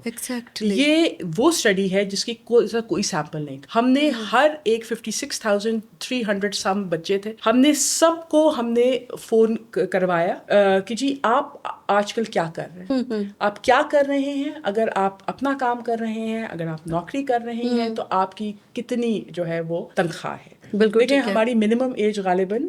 یہ وہ اسٹڈی ہے جس کی کوئی سیمپل نہیں تھا. ہم نے ہر ایک 56,300 سم بچے تھے, ہم نے سب کو ہم نے فون کروایا کہ جی آپ آج کل کیا کر رہے ہیں, آپ کیا کر رہے ہیں, اگر آپ اپنا کام کر رہے ہیں, اگر آپ نوکری کر رہے ہیں, تو آپ کی کتنی جو ہے وہ تنخواہ ہے. بالکل. دیکھیں ہماری منیمم ایج غالباً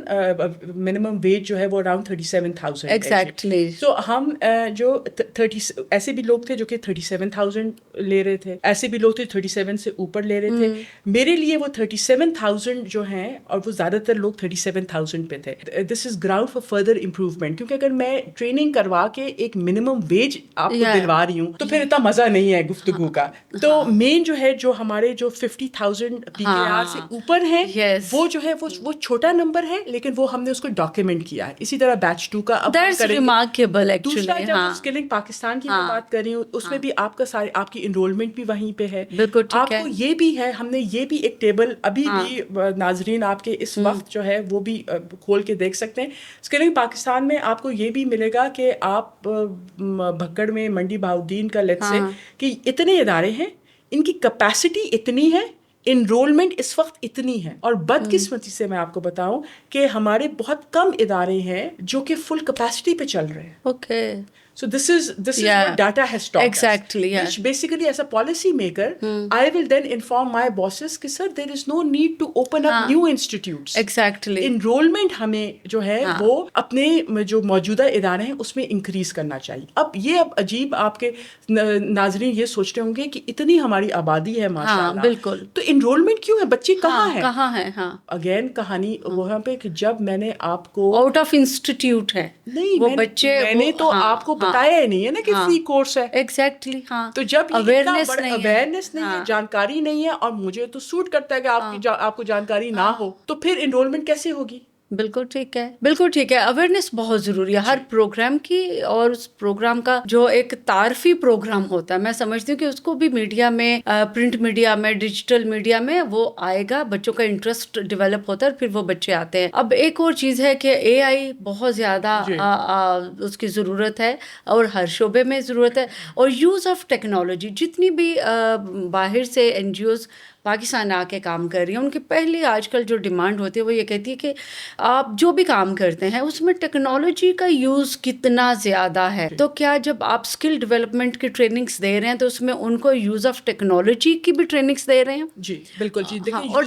منیمم ویج جو ہے وہ اراؤنڈ 37,000. ایگزیکٹلی. تو ہم جو 30 ایسے بھی لوگ تھے جو کہ 37,000 لے رہے تھے, ایسے بھی لوگ تھے 37 سے اوپر لے رہے تھے. میرے لیے وہ 37,000 جو ہیں, اور وہ زیادہ تر لوگ 37,000 پہ تھے. دس از گراؤنڈ فار فردر امپروومنٹ, کیونکہ اگر میں ٹریننگ کروا کے ایک منیمم ویج آپ کو دلوا رہی ہوں تو پھر اتنا مزہ نہیں ہے گفتگو کا. تو مین جو ہے جو ہمارے جو 50,000 PKR سے اوپر ہیں, وہ جو ہے وہ چھوٹا نمبر ہے, لیکن وہ ہم نے اس کو ڈاکیومنٹ کیا ہے. اسی طرح بیچ 2 کا اب دوسرا جب اسکلنگ پاکستان کی میں بات کر رہی ہوں, اس میں بھی آپ کا سارے آپ کی انرولمنٹ بھی وہیں پہ ہے. آپ کو یہ بھی ہے, ہم نے یہ بھی ایک ٹیبل ابھی بھی ناظرین آپ کے اس وقت جو ہے وہ بھی کھول کے دیکھ سکتے ہیں. اسکلنگ پاکستان میں آپ کو یہ بھی ملے گا کہ آپ بھکڑ میں منڈی بہاؤدین کا لیٹس سے کہ اتنے ادارے ہیں, ان کی کیپیسٹی اتنی ہے انرولمنٹ اس وقت اتنی ہے, اور بدقسمتی سے میں آپ کو بتاؤں کہ ہمارے بہت کم ادارے ہیں جو کہ فل کیپیسٹی پہ چل رہے ہیں. Okay. So this is what data has taught exactly, us. Which basically, as a policy maker, I will then inform my bosses کہ sir, there is no need to open up new institutes. Exactly. Enrollment ہمیں جو ہے وہ اپنے جو موجودہ ادارے ہیں اس میں انکریز کرنا چاہیے. اب عجیب آپ کے ناظرین یہ سوچتے ہوں گے کہ اتنی ہماری آبادی ہے ماشاء اللہ, بالکل, تو انرولمنٹ کیوں ہے, بچے کہاں ہے. اگین کہانی وہاں پہ کہ جب میں نے آپ کو آؤٹ آف انسٹیٹیوٹ ہے نہیں, وہ بچے, میں نے تو آپ کو بتایا ہی نہیں ہے نا کہ فری کورس ہے. ایگزیکٹلی. تو جب اویئرنیس نہیں ہے, جانکاری نہیں ہے, اور مجھے تو سوٹ کرتا ہے کہ آپ کو جانکاری نہ ہو, تو پھر انرولمنٹ کیسے ہوگی؟ بالکل ٹھیک ہے, بالکل ٹھیک ہے. اویئرنیس بہت ضروری ہے ہر پروگرام کی, اور اس پروگرام کا جو ایک تعارفی پروگرام ہوتا ہے, میں سمجھتی ہوں کہ اس کو بھی میڈیا میں, پرنٹ میڈیا میں, ڈیجیٹل میڈیا میں وہ آئے گا, بچوں کا انٹرسٹ ڈیولپ ہوتا ہے, پھر وہ بچے آتے ہیں. اب ایک اور چیز ہے کہ اے آئی بہت زیادہ اس کی ضرورت ہے, اور ہر شعبے میں ضرورت ہے, اور یوز آف ٹیکنالوجی. جتنی بھی باہر سے این جی اوز پاکستان آ کے کام کر رہی ہیں, ان کی پہلی آج کل جو ڈیمانڈ ہوتی ہے وہ یہ کہتی ہے کہ آپ جو بھی کام کرتے ہیں اس میں ٹیکنالوجی کا یوز کتنا زیادہ ہے. تو کیا جب آپ اسکل ڈیولپمنٹ کی ٹریننگس دے رہے ہیں تو اس میں ان کو یوز آف ٹیکنالوجی کی بھی ٹریننگس دے رہے ہیں؟ جی بالکل. جی دیکھیں, اور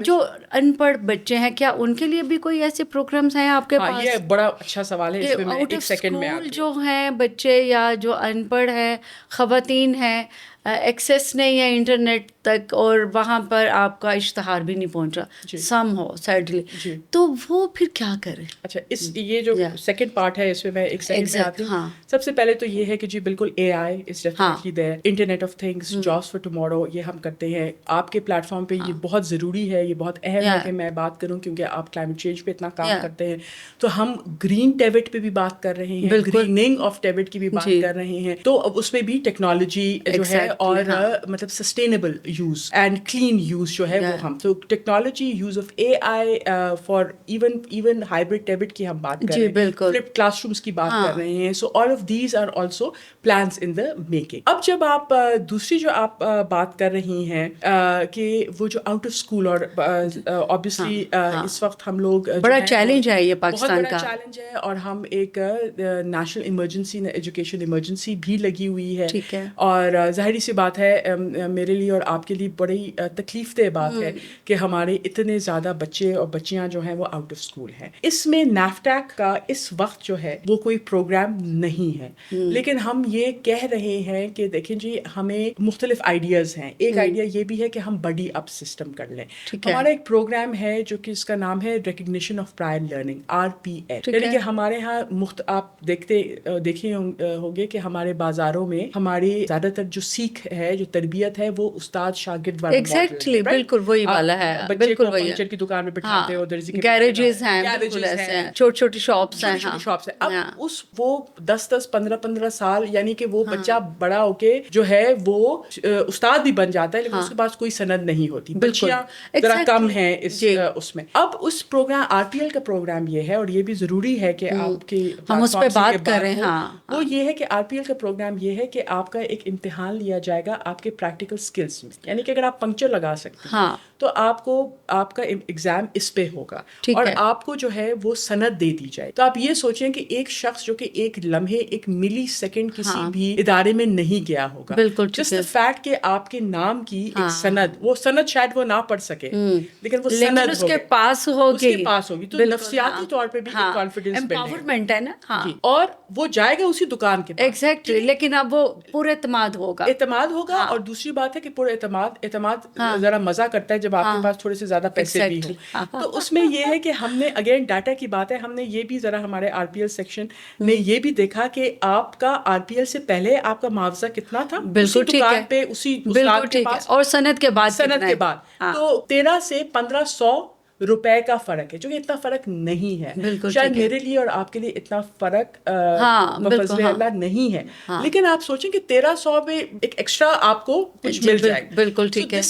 جو ان پڑھ بچے ہیں, کیا ان کے لیے بھی کوئی ایسے پروگرامس ہیں آپ کے پاس؟ یہ بڑا اچھا سوال ہے, اس میں آؤٹ آف سیکنڈ میں اسکول جو ہیں بچے یا جو ان پڑھ ہیں, خواتین ہیں, ایکسیس نہیں ہے انٹرنیٹ تک, اور وہاں پر آپ کا اشتہار بھی نہیں پہنچا سم ہو سیڈلی, تو وہ پھر کیا کریں؟ اچھا, یہ جو سیکنڈ پارٹ ہے اس میں ایک سیکنڈ میں آتی ہوں. سب سے پہلے تو یہ ہے کہ جی بالکل A I is definitely there, internet of things, jobs for tomorrow, یہ ہم کرتے ہیں. آپ کے پلیٹ فارم پہ یہ بہت ضروری ہے, یہ بہت اہم ہے کہ میں بات کروں, کیونکہ آپ کلائمیٹ چینج پہ اتنا کام کرتے ہیں. تو ہم گرین ٹیبٹ پہ بھی بات کر رہے ہیں, گریننگ آف ٹیبٹ کی بھی بات کر رہے ہیں, تو اب اس میں بھی ٹیکنالوجی جو ہے اور مطلب sustainable use and clean use جو ہے وہ ہم, تو technology, use of A I for even hybrid ٹیبٹ کی ہم بات کر رہے ہیں, فلپڈ کلاس رومس کی بات کر رہے ہیں. So all of these are also plans in the making. اب جب آپ دوسری جو آپ بات کر رہی ہیں کہ وہ جو آؤٹ آف اسکول, اور obviously اس وقت ہم لوگ بڑا چیلنج ہے یہ پاکستان کا, بہت بڑا چیلنج ہے, اور ہم ایک نیشنل ایمرجنسی, ایجوکیشن ایمرجنسی بھی لگی ہوئی ہے. اور ظاہری سی بات ہے میرے لیے اور آپ کے لیے بڑی تکلیف دہ بات ہے کہ ہمارے اتنے زیادہ بچے اور بچیاں جو ہیں وہ آؤٹ آف اسکول ہیں. اس میں نیفٹیک کا اس وقت جو ہے وہ کوئی پروگرام نہیں ہے, لیکن ہم یہ کہہ رہے ہیں کہ دیکھیں جی ہمیں مختلف آئیڈیاز ہیں. ایک آئیڈیا یہ بھی ہے کہ ہم بڈی اپ سسٹم کر لیں. ہمارا ایک پروگرام ہے جو کہ اس کا نام ہے recognition of prior learning, RPL. یعنی کہ ہمارے یہاں آپ دیکھے ہوں گے کہ ہمارے بازاروں میں ہماری زیادہ تر جو سیکھ ہے, جو تربیت ہے, وہ استاد شاگرد والا ایگزیکٹلی بالکل وہی والا ہے. بچے کو فرنیچر کی دکان میں بٹھاتے ہو, گیریجز ہیں, چھوٹی چھوٹی شاپس ہیں. اب وہ 10-15 سال, یعنی کہ وہ بچہ بڑا ہو کے جو ہے وہ استاد بھی بن جاتا ہے, لیکن اس کے پاس کوئی سند نہیں ہوتی. بچیاں ذرا کم ہیں اس میں. اب اس پروگرام RPL کا پروگرام یہ ہے, اور یہ بھی ضروری ہے کہ آپ کی ہم اس پہ بات کر رہے ہیں, وہ یہ ہے کہ RPL کا پروگرام یہ ہے کہ آپ کا ایک امتحان لیا جائے گا آپ کے پریکٹیکل اسکلس میں. یعنی کہ اگر آپ پنکچر لگا سکتے ہیں تو آپ کا ایگزام اس پہ ہوگا, اور آپ کو جو ہے وہ سند دے دی جائے. تو آپ یہ سوچیں کہ ایک شخص جو کہ ایک لمحے, ایک ملی سیکنڈ کسی بھی ادارے میں نہیں گیا ہوگا, جسٹ دا فیکٹ کہ آپ کے نام کی ایک سند, وہ سند شاید وہ نہ پڑھ سکے, لیکن وہ سند اس کے پاس ہوگی, تو نفسیاتی طور پہ بھی ایک کانفیڈنس امپاورمنٹ ہے نا, اور وہ جائے گا اسی دکان کے پاس. ایگزیکٹلی, لیکن اب وہ پورا اعتماد ہوگا. اور دوسری بات ہے کہ پورا اعتماد ذرا مزہ کرتا ہے جب آپ کے پاس تھوڑے سے زیادہ پیسے بھی ہوں. تو اس میں یہ ہے کہ ہم نے اگین ڈاٹا کی بات ہے, ہم نے یہ بھی ذرا ہمارے RPL سیکشن نے یہ بھی دیکھا کہ آپ کا RPL سے پہلے آپ کا معاوضہ کتنا تھا, بالکل دکان پہ اسی استاد کے پاس, اور سند کے بعد تو 1300 سے 1500 रुपए का फर्क है, जो कि इतना फर्क नहीं है, बिल्कुल शायद ठीक है। मेरे लिए और आपके लिए इतना फर्क हाँ, बिल्कुल, बफज़ले हाँ। अल्लाह नहीं है, हाँ। लेकिन आप सोचें कि 1300 में एक एक्स्ट्रा आपको कुछ जी, मिल जाएगा। बिल्कुल ठीक है।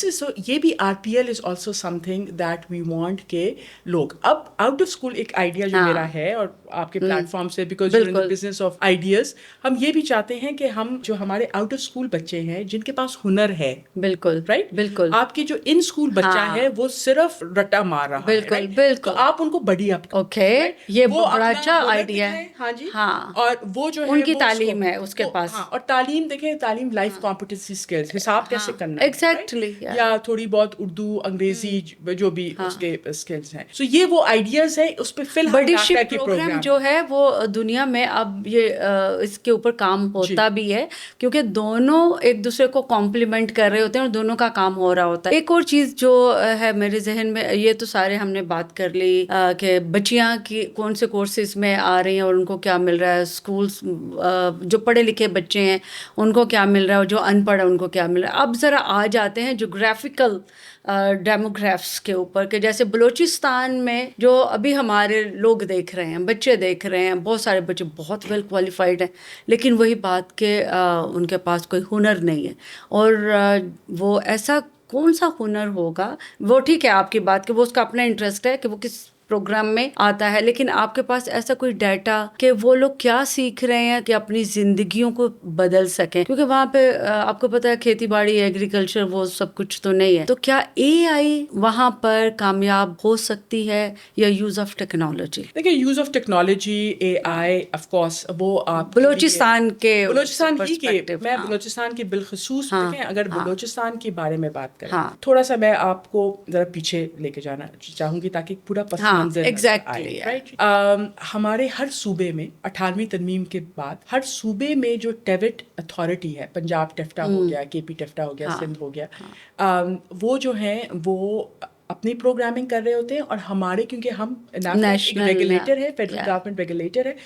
ये भी RPL is also something that we want के लोग अब आउट ऑफ स्कूल एक आइडिया जो हाँ। मेरा है और आपके प्लेटफॉर्म से, बिकॉज यू इन द बिल्कुल। बिजनेस ऑफ आइडियाज, हम ये भी चाहते हैं कि हम जो हमारे आउट ऑफ स्कूल बच्चे हैं जिनके पास हुनर है, बिल्कुल राइट, बिल्कुल। आपकी जो इन स्कूल बच्चा हाँ। है वो सिर्फ रट्टा मार रहा है, बिल्कुल, right? बिल्कुल। तो आप उनको बड़ी अप ओके, ये बड़ा अच्छा आइडिया है। हाँ जी, हाँ। और वो जो है उनकी वो तालीम है उसके पास। हाँ, और तालीम देखें, तालीम लाइफ कॉम्पिटेंसी स्किल्स, हिसाब कैसे करना है, एग्जैक्टली, right? या थोड़ी बहुत उर्दू अंग्रेजी जो भी उसके स्किल्स हैं, सो ये वो आइडियाज है, उस पे फिलहाल बडीशिप नाका के प्रोग्राम जो है वो दुनिया में अब ये इसके ऊपर काम होता भी है, क्योंकि दोनों एक दूसरे को कॉम्प्लीमेंट कर रहे होते हैं और दोनों का काम हो रहा होता है। एक और चीज जो है मेरे जहन में, ये तो सारे हमने बात कर ली कि बच्चियां की कौन से कोर्सेज में आ रही हैं और उनको क्या मिल रहा है, स्कूल्स जो पढ़े लिखे बच्चे हैं उनको क्या मिल रहा है और जो अनपढ़ है उनको क्या मिल रहा है। अब ज़रा आ जाते हैं जोग्राफिकल डेमोग्राफ्स के ऊपर, कि जैसे बलूचिस्तान में जो अभी हमारे लोग देख रहे हैं, बच्चे देख रहे हैं, बहुत सारे बच्चे बहुत वेल क्वालिफाइड हैं, लेकिन वही बात कि उनके पास कोई हुनर नहीं है। और वो ऐसा कौन सा हुनर होगा, वो ठीक है आपकी बात कि वो उसका अपना इंटरेस्ट है कि वो किस प्रोग्राम में आता है, लेकिन आपके पास ऐसा कोई डाटा कि वो लोग क्या सीख रहे हैं कि अपनी जिंदगियों को बदल सकें, क्योंकि वहाँ पे आपको पता है खेती बाड़ी, एग्रीकल्चर, वो सब कुछ तो नहीं है। तो क्या AI वहाँ पर कामयाब हो सकती है या यूज ऑफ टेक्नोलॉजी? देखिए, use of technology, AI, of course वो आप बलूचिस्तान के बलूचिस्तान ही के perspective, मैं हाँ। बलूचिस्तान के बिलखसूस हाँ, देखें, अगर हाँ। बलूचिस्तान के बारे में बात करें, हाँ। थोड़ा सा मैं आपको जरा पीछे लेके जाना चाहूंगी ताकि पूरा पस हाँ, मंजर exactly, आए, राइट। हमारे हर सूबे में 18वीं तरमीम के बाद हर सूबे में जो टेविट अथॉरिटी है, पंजाब टेफ्टा हो गया, KP टेफ्टा हो गया, हाँ, सिंध हो गया, वो जो है वो अपनी प्रोग्रामिंग कर रहे होते हैं, और हमारे क्योंकि हम National, रेगुलेटर है, फेडरल yeah. गवर्नमेंट रेगुलेटर है,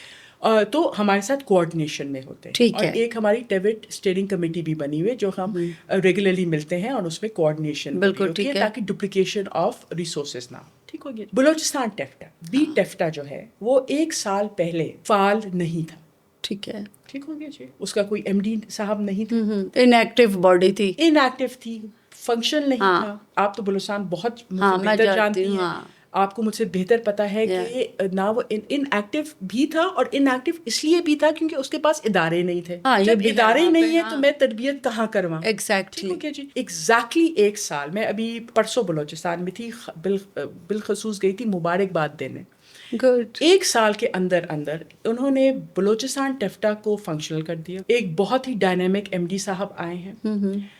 तो हमारे साथ कोऑर्डिनेशन में होते हैं। ठीक और है। एक हमारी टेविट स्टीयरिंग कमेटी भी बनी हुई है जो हम रेगुलरली मिलते हैं, और उसमें कोऑर्डिनेशन बिल्कुल होती ठीक है है। ताकि डुप्लीकेशन ऑफ रिसोर्सेज ना हो। ठीक हो गया। बलूचिस्तान टेफ्टा, बी टेफ्टा जो है वो 1 साल पहले फाल नहीं था। ठीक है। ठीक हो गया जी। उसका कोई MD साहब नहीं था, इनएक्टिव बॉडी थी, इनएक्टिव थी, फंक्शन नहीं हाँ। था। आप तो बलूचिस्तान बहुत मुझसे हाँ, मैं बेहतर जानती जानती हूँ, हैं, हाँ। आपको मुझसे बेहतर पता है कि ना वो इनएक्टिव भी था, और इनएक्टिव इसलिए भी था क्योंकि उसके पास इदारे नहीं थे। हाँ, ये जब भी है इदारे वहाँ पे, नहीं है हाँ। तो मैं तरबियत कहाँ करवाऊँ? Exactly. ठीक हो गया जी। एग्जैक्टली 1 साल, मैं अभी परसों बलूचिस्तान में थी, बिलखसूस गई थी मुबारकबाद देने। गुड। 1 साल के अंदर अंदर उन्होंने बलूचिस्तान टेफ्टा को फंक्शनल कर दिया। एक बहुत ही डायनेमिक MD साहब आए हैं,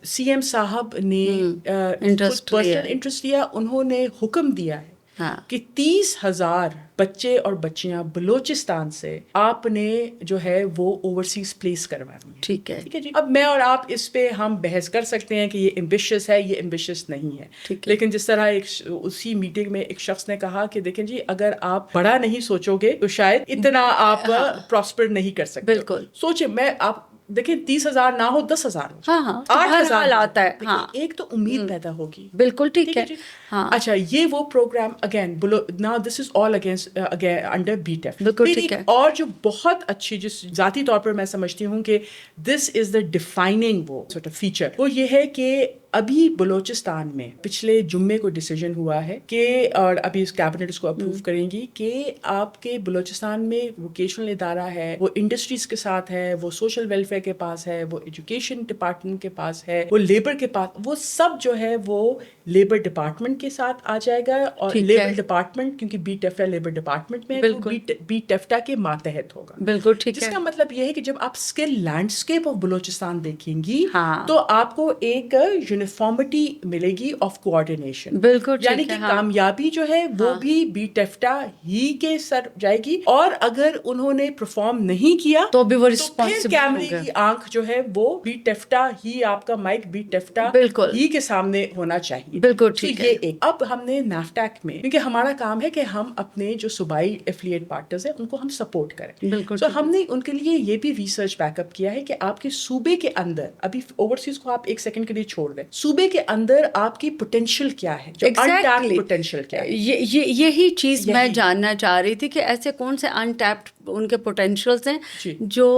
CM साहब ने इंटरेस्ट लिया पर्सनल इंटरेस्ट लिया। उन्होंने हुक्म दिया है हाँ। कि 30,000 बच्चे और बच्चियां बलूचिस्तान से आपने जो है वो ओवरसीज प्लेस करवानी है। ठीक है। ठीक है जी। अब मैं और आप इस पे हम बहस कर सकते हैं कि ये एम्बिशियस है, ये एम्बिशियस नहीं है, ठीक है। लेकिन जिस तरह उसी मीटिंग में एक शख्स ने कहा कि देखें जी, अगर आप बड़ा नहीं सोचोगे तो शायद इतना आप प्रॉस्पर नहीं कर सकते। बिल्कुल। सोचिए, मैं आप देखें 30,000 ना हो 10,000 हो, हाँ, हाँ, तो 8,000 हर हाल आता है, देखिए, हाँ। एक तो उम्मीद पैदा होगी। बिल्कुल ठीक है। जी। हाँ। अच्छा, ये वो programme again now this is all against under BTEF। बिल्कुल ठीक है। और जो बहुत अच्छी, जिस जाती तौर पर मैं समझती हूँ कि दिस इज द डिफाइनिंग वो सॉर्ट ऑफ फीचर, वो ये है कि अभी बलूचिस्तान में पिछले जुम्मे को डिसीजन हुआ है कि, और अभी इस कैबिनेट इसको अप्रूव करेंगी कि आपके बलूचिस्तान में वोकेशनल इदारा है, वो इंडस्ट्रीज के साथ है, वो सोशल वेलफेयर के पास है, वो एजुकेशन डिपार्टमेंट के पास है, वो लेबर के पास, वो सब जो है वो लेबर डिपार्टमेंट के साथ आ जाएगा। और लेबर डिपार्टमेंट, क्योंकि BTEFTA लेबर डिपार्टमेंट में है, तो BTEFTA के मातहत होगा। बिल्कुल ठीक है। जिसका मतलब ये है कि जब आप स्किल लैंडस्केप ऑफ बलूचिस्तान देखेंगी, हाँ। तो आपको एक यूनिफॉर्मिटी मिलेगी ऑफ कोऑर्डिनेशन। बिल्कुल ठीक यानी कि है, हाँ। कामयाबी जो है वो भी BTEFTA ही के सर जाएगी, और अगर उन्होंने परफॉर्म नहीं किया तो भी वो फिर रिस्पॉन्सिबल कैमरे की आंख जो है वो BTEFTA ही, आपका माइक BTEFTA बिल्कुल ही के सामने होना चाहिए। बिल्कुल ठीक है। ये एक, अब हमने NAFTAC में, क्योंकि हमारा काम है कि हम अपने जो सूबाई एफिलिएट पार्टनर्स हैं उनको हम सपोर्ट करें। बिल्कुल। तो हमने उनके लिए ये भी रिसर्च बैकअप किया है कि आपके सूबे के अंदर, अभी ओवरसीज को आप 1 सेकंड के लिए छोड़ दें, सूबे के अंदर आपकी पोटेंशियल क्या है, जो अनटैप्ड पोटेंशियल क्या है। यही चीज मैं जानना चाह रही थी कि ऐसे कौन से अनटैप्ड उनके पोटेंशियल्स हैं जो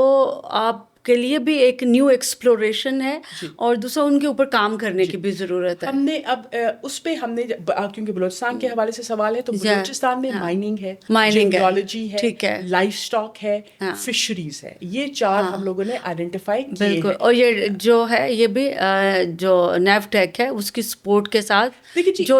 आप के लिए भी एक न्यू एक्सप्लोरेशन है और दूसरा उनके ऊपर काम करने की भी जरूरत है। हमने अब उस पे हमने क्योंकि बलूचिस्तान के हवाले से सवाल है तो बलूचिस्तान में माइनिंग है, जियोलॉजी है, लाइफ स्टॉक है, फिशरीज है, ये 4 हम लोगों ने आइडेंटिफाई किए हैं। और ये जो है ये भी जो NAVTEC है उसकी सपोर्ट के साथ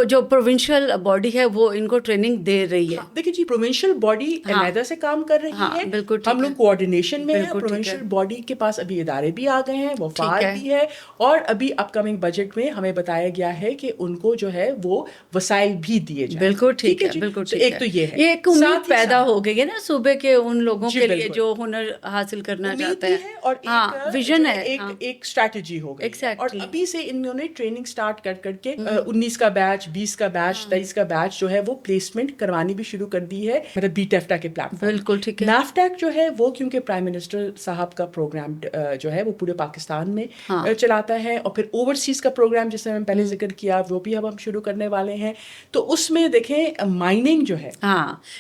जो प्रोविंशियल बॉडी है वो इनको ट्रेनिंग दे रही है। देखिए जी, प्रोविंशियल बॉडी अलग से काम कर रही है, हम लोग कोऑर्डिनेशन में है। प्रोविंशियल बॉडी के पास अभी इदारे भी आ गए हैं, वो फार भी है, और अभी अपकमिंग बजट में हमें बताया गया है कि उनको जो है वो वसाइल भी दिए जाए। बिल्कुल ठीक है, बिल्कुल ठीक है। एक तो ये है, ये एक उम्मीद पैदा हो गई है ना सूबे के उन लोगों के लिए जो हुनर हासिल करना चाहते हैं, और एक विजन है, एक स्ट्रैटेजी हो गई। Exactly. और अभी से इन्होंने ट्रेनिंग स्टार्ट कर करके 19 का बैच, 20 का बैच, 23 का बैच जो है वो प्लेसमेंट करवानी भी शुरू कर दी है, मतलब BTEFTA के प्लेटफॉर्म। बिल्कुल ठीक है। NAVTEC जो है वो क्योंकि प्राइम मिनिस्टर साहब का प्रोग्राम जो है वो पूरे पाकिस्तान में चलाता है, और फिर ओवरसीज का प्रोग्राम जिसने मैंने पहले जिक्र किया वो भी अब हम शुरू करने वाले हैं। तो उसमें देखें माइनिंग जो है,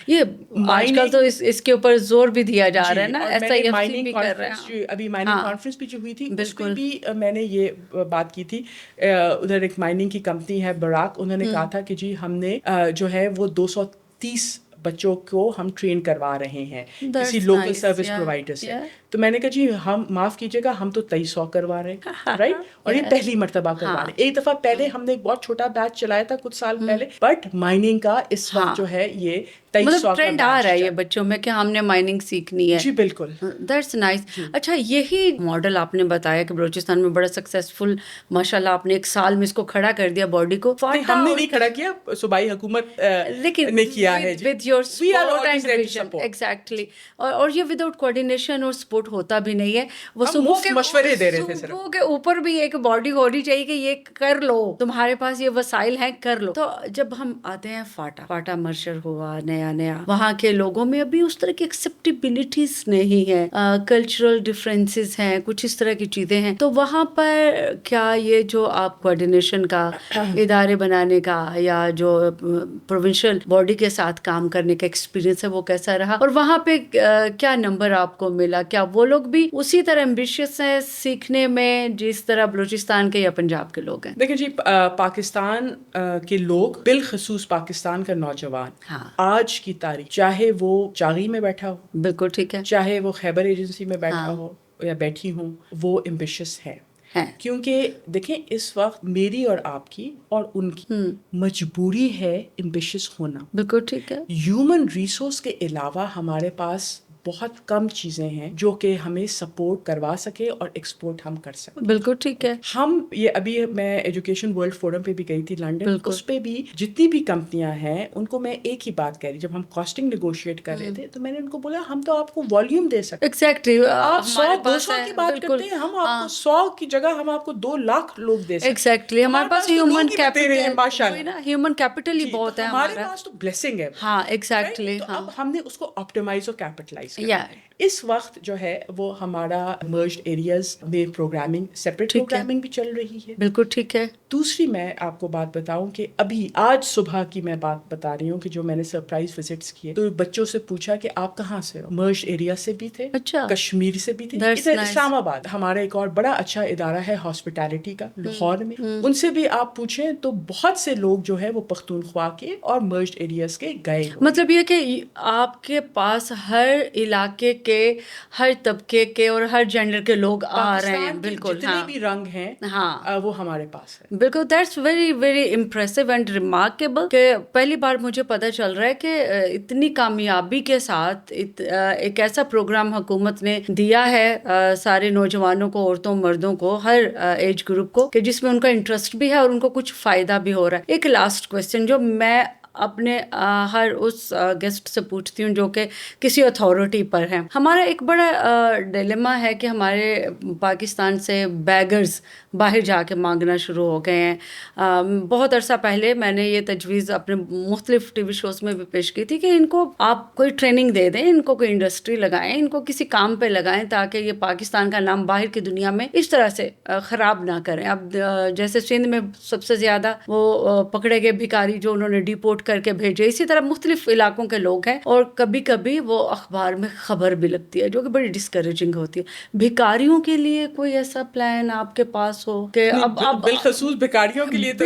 ये आजकल तो इसके ऊपर जोर भी दिया जा रहा है ना, SIFC भी कर रहे हैं। अभी माइनिंग कॉन्फ्रेंस भी जो हुई थी उसमें भी मैंने ये बात की थी। उधर एक माइनिंग की कंपनी है बराक, उन्होंने कहा था कि जी हमने जो है वो 230 बच्चों को हम ट्रेन करवा रहे हैं किसी लोकल सर्विस प्रोवाइडर से। तो मैंने कहा जी हम माफ़ कीजिएगा, हम तो 2300 करवा रहे हैं, राइट, और ये पहली मर्तबा करवा रहे हैं। एक दफ़ा पहले हमने एक बहुत छोटा बैच चलाया था कुछ साल पहले, बट माइनिंग का इस वक्त जो है ये 2300 ट्रेंड आ रहा है ये बच्चों में कि हमने माइनिंग सीखनी है। जी बिल्कुल, दैट्स नाइस। अच्छा, यही मॉडल आपने बताया कि बलूचिस्तान में बड़ा सक्सेसफुल, माशाल्लाह आपने एक साल में इसको खड़ा कर दिया बॉडी को। हमने नहीं खड़ा किया, सूबाई हुकूमत ने किया है with your support and vision. Exactly. और ये विदाउट कोऑर्डिनेशन और सपोर्ट होता भी नहीं है। वो सुबह के मशवरे दे रहे थे, सुबह के ऊपर भी एक बॉडी होनी चाहिए कि ये कर लो, तुम्हारे पास ये वसाइल हैं, कर लो। तो जब हम आते हैं फाटा मर्शर हुआ नया, वहाँ के लोगों में अभी उस तरह की एक्सेप्टेबिलिटीज नहीं है, कल्चरल डिफरेंसेस हैं, कुछ इस तरह की चीजें हैं। तो वहाँ पर क्या ये जो आप कोऑर्डिनेशन का, इदारे बनाने का, या जो प्रोविंशियल बॉडी के साथ काम करने का एक्सपीरियंस है वो कैसा रहा, और वहाँ पे क्या नंबर आपको मिला? क्या वो लोग भी उसी तरह एम्बिशियस हैं सीखने में जिस तरह बलूचिस्तान के या पंजाब के लोग हैं? देखिए जी, पाकिस्तान के लोग, बिलखसूस पाकिस्तान का नौजवान, आज की तारीख, चाहे वो चागी में बैठा हो, बिल्कुल ठीक है, चाहे वो खैबर एजेंसी में बैठा हो या बैठी हो, वो एम्बिशियस है। क्योंकि देखें इस वक्त मेरी और आपकी और उनकी मजबूरी है एम्बिशियस होना। बिल्कुल ठीक है। ह्यूमन रिसोर्स के अलावा हमारे पास बहुत कम चीज़ें हैं जो कि हमें सपोर्ट करवा सके और एक्सपोर्ट हम कर सकें। बिल्कुल ठीक है। हम ये अभी मैं एजुकेशन वर्ल्ड फोरम पे भी गई थी लंदन, उस पे भी जितनी भी कंपनियां हैं उनको मैं एक ही बात कह रही, जब हम कॉस्टिंग नेगोशिएट कर रहे थे तो मैंने उनको बोला हम तो आपको वॉल्यूम दे सकते। एग्जैक्टली। आप 100-200 की बात करते हैं, हम आपको 100 की जगह हम आपको 2 लाख लोग दे सकते। एग्जैक्टली। हमारे पास ह्यूमन कैपिटल, ह्यूमन कैपिटल ही बहुत है हमारे पास, तो ब्लेसिंग है। हाँ एग्जैक्टली। अब हमने उसको ऑप्टिमाइज और कैपिटलाइज इस वक्त जो है वो हमारा मर्ज्ड एरियाज में प्रोग्रामिंग, सेपरेट प्रोग्रामिंग भी चल रही है। बिल्कुल ठीक है। दूसरी मैं आपको बात बताऊं कि अभी आज सुबह की मैं बात बता रही हूँ कि जो मैंने सरप्राइज विजिट्स किए तो बच्चों से पूछा कि आप कहाँ से हो, मर्ज्ड एरिया से भी थे, अच्छा, कश्मीर से भी थे, इधर इस्लामाबाद। हमारा एक और बड़ा अच्छा इदारा है हॉस्पिटैलिटी का लाहौर में, उनसे भी आप पूछें तो बहुत से लोग जो है वो पख्तूनख्वा के और मर्ज्ड एरियाज के गए। मतलब ये कि आपके पास हर इलाके के, हर तबके के और हर जेंडर के लोग आ रहे हैं। बिल्कुल, जितने भी रंग हैं वो हमारे पास है। बिल्कुल, that's very very impressive and remarkable कि पहली बार मुझे पता चल रहा है कि इतनी कामयाबी के साथ एक ऐसा प्रोग्राम हुकूमत ने दिया है सारे नौजवानों को, औरतों मर्दों को, हर एज ग्रुप को, कि जिसमें उनका इंटरेस्ट भी है और उनको कुछ फ़ायदा भी हो रहा है। एक लास्ट क्वेश्चन जो मैं اپنے ہر اس گیسٹ سے پوچھتی ہوں جو کہ کسی اتھارٹی پر ہے. ہمارا ایک بڑا ڈیلیما ہے کہ ہمارے پاکستان سے بیگرز باہر جا کے مانگنا شروع ہو گئے ہیں. بہت عرصہ پہلے میں نے یہ تجویز اپنے مختلف ٹی وی شوز میں بھی پیش کی تھی کہ ان کو آپ کوئی ٹریننگ دے دیں, ان کو کوئی انڈسٹری لگائیں, ان کو کسی کام پہ لگائیں تاکہ یہ پاکستان کا نام باہر کی دنیا میں اس طرح سے خراب نہ کریں. اب جیسے سندھ میں سب سے زیادہ وہ پکڑے گئے بھکاری جو انہوں نے ڈیپورٹ کر کے بھیجے, اسی طرح مختلف علاقوں کے لوگ ہیں, اور کبھی کبھی وہ اخبار میں خبر بھی لگتی ہے جو کہ بڑی ڈسکریجنگ ہوتی ہے. بھکاریوں کے لیے کوئی ایسا پلان آپ کے پاس ہو کہ اب بالخصوص بھکاریوں کے لیے تو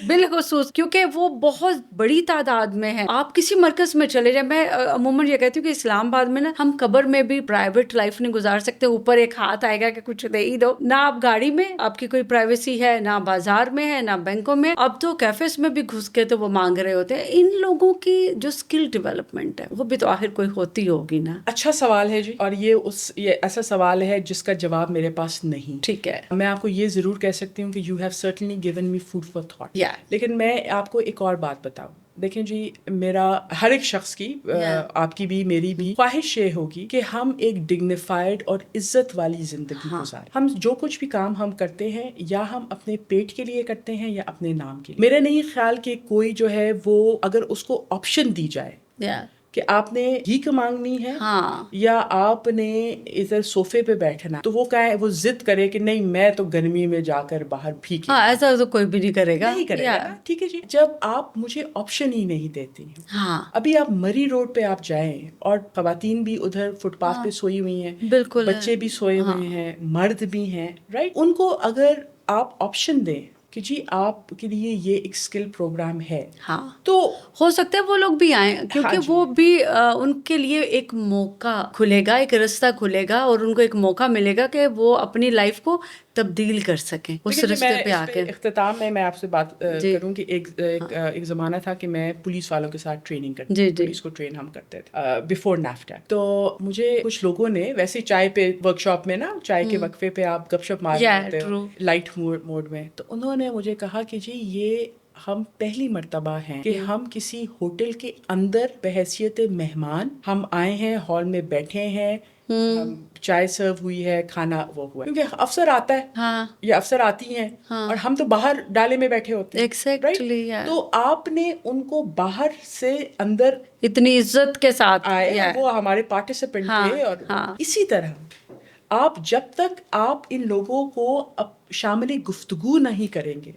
بالخصوص کیونکہ وہ بہت بڑی تعداد میں ہے. آپ کسی مرکز میں چلے جائیں, میں عموماً یہ کہتی ہوں کہ اسلام آباد میں نا ہم قبر میں بھی پرائیویٹ لائف نہیں گزار سکتے. اوپر ایک ہاتھ آئے گا کہ کچھ دے ہی دو, نہ آپ گاڑی میں آپ کی کوئی پرائیویسی ہے, نہ بازار میں ہے, نہ بینکوں میں. اب تو کیفیز میں بھی گھس کے تو وہ مانگ رہے ہوتے ہیں. ان لوگوں کی جو اسکل ڈیولپمنٹ ہے وہ بھی تو آخر کوئی ہوتی ہوگی نا. اچھا سوال ہے جی, اور یہ ایسا سوال ہے جس کا جواب میرے پاس نہیں. ٹھیک ہے, میں آپ کو یہ ضرور کہہ سکتی ہوں کہ you have certainly given me food for thought. لیکن میں آپ کو ایک اور بات بتاؤں. دیکھیں جی, میرا ہر ایک شخص کی آپ کی بھی میری بھی خواہش یہ ہوگی کہ ہم ایک ڈگنیفائڈ اور عزت والی زندگی گزاریں. ہم جو کچھ بھی کام ہم کرتے ہیں یا ہم اپنے پیٹ کے لیے کرتے ہیں یا اپنے نام کے لیے. میرا نہیں خیال کہ کوئی جو ہے وہ اگر اس کو آپشن دی جائے کہ آپ نے بھیک مانگنی ہے یا آپ نے ادھر صوفے پہ بیٹھنا, تو وہ کہے, وہ ضد کرے کہ نہیں میں تو گرمی میں جا کر باہر بھیک. ایسا تو کوئی بھی نہیں کرے گا. ٹھیک ہے جی, جب آپ مجھے آپشن ہی نہیں دیتی ہیں. ابھی آپ مری روڈ پہ آپ جائیں اور خواتین بھی ادھر فٹ پاتھ پہ سوئی ہوئی ہیں, بالکل, بچے بھی سوئے ہوئے ہیں, مرد بھی ہیں, رائٹ. ان کو اگر آپ آپشن دیں کہ جی آپ کے لیے یہ ایک اسکل پروگرام ہے, تو ہو سکتا ہے وہ لوگ بھی آئیں, کیونکہ وہ بھی ان کے لیے ایک موقع کھلے گا, ایک رستہ کھلے گا, اور ان کو ایک موقع ملے گا کہ وہ اپنی لائف کو تبدیل کر سکیں اس رستے پہ آ کے. اختتام میں آپ سے بات کروں کہ ایک زمانہ تھا کہ میں پولیس والوں کے ساتھ ٹریننگ کرتی, پولیس کو ٹرین ہم کرتے تھے بیفور نافٹیک. تو مجھے کچھ لوگوں نے ویسے چائے پہ ورک شاپ میں نا, چائے کے وقفے پہ آپ گپ شپ مار رہے ہو لائٹ موڈ میں, تو انہوں نے مجھے کہا کہ جی یہ ہم پہلی مرتبہ ہیں کہ ہم کسی ہوٹل کے اندر بحیثیت مہمان ہم آئے ہیں, ہال میں بیٹھے ہیں, چائے سرو ہوئی ہے, کھانا وہ ہوا ہے, کیونکہ افسر آتا ہے یا افسر آتی ہیں اور ہم تو باہر ڈالے میں بیٹھے ہوتے ہیں. تو آپ نے ان کو باہر سے اندر اتنی عزت کے ساتھ آئے, وہ ہمارے پارٹیسپینٹ تھے. اور اسی طرح آپ جب تک آپ ان لوگوں کو شامل گفتگو نہیں کریں گے,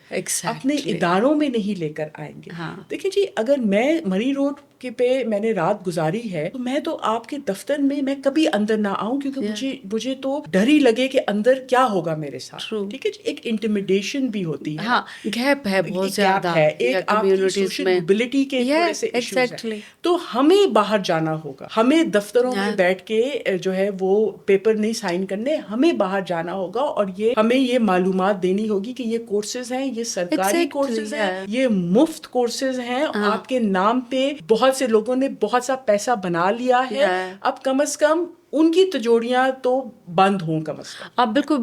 اپنے اداروں میں نہیں لے کر آئیں گے. دیکھیں جی, اگر میں مری روڈ کے پہ میں نے رات گزاری ہے تو میں تو آپ کے دفتر میں کبھی اندر نہ آؤں, کیونکہ مجھے تو ڈر ہی لگے کہ اندر کیا ہوگا میرے ساتھ. ٹھیک ہے جی, ایک انٹیمیڈیشن بھی ہوتی ہے, گیپ ہے بہت زیادہ, ایک آپ کی سوشل موبلٹی کے تھوڑے سے ایشوز ہیں. تو ہمیں باہر جانا ہوگا, ہمیں دفتروں میں بیٹھ کے جو ہے وہ پیپر نہیں سائن کرنے, ہمیں باہر جانا ہوگا, اور یہ ہمیں یہ معلومات دینی ہوگی کہ یہ کورسز ہیں, یہ سرکاری کورسز ہیں, یہ مفت کورسز ہیں, آپ کے نام پہ بہت سے لوگوں نے بہت سا پیسہ بنا لیا ہے. اب کم از کم ان کی تجوڑیاں تو بند ہوں کم از کم. آپ بالکل